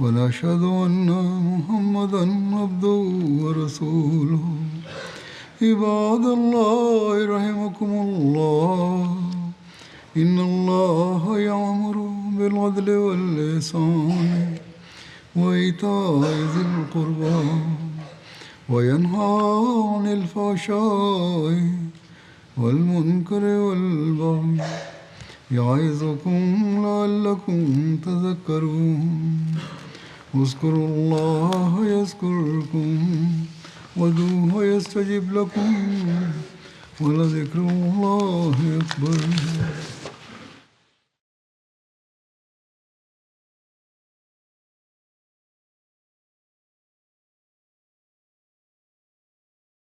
ونشهد أن محمدا عبده ورسوله عباد الله رحمكم الله إن الله يأمر بالعدل والإحسان وإيتاء ذي القربى وينهى عن الفحشاء والمنكر والبغي يعظكم لعلكم تذكرون اذكروا الله يذكركم وادعوه يستجب لكم ولذكر الله أكبر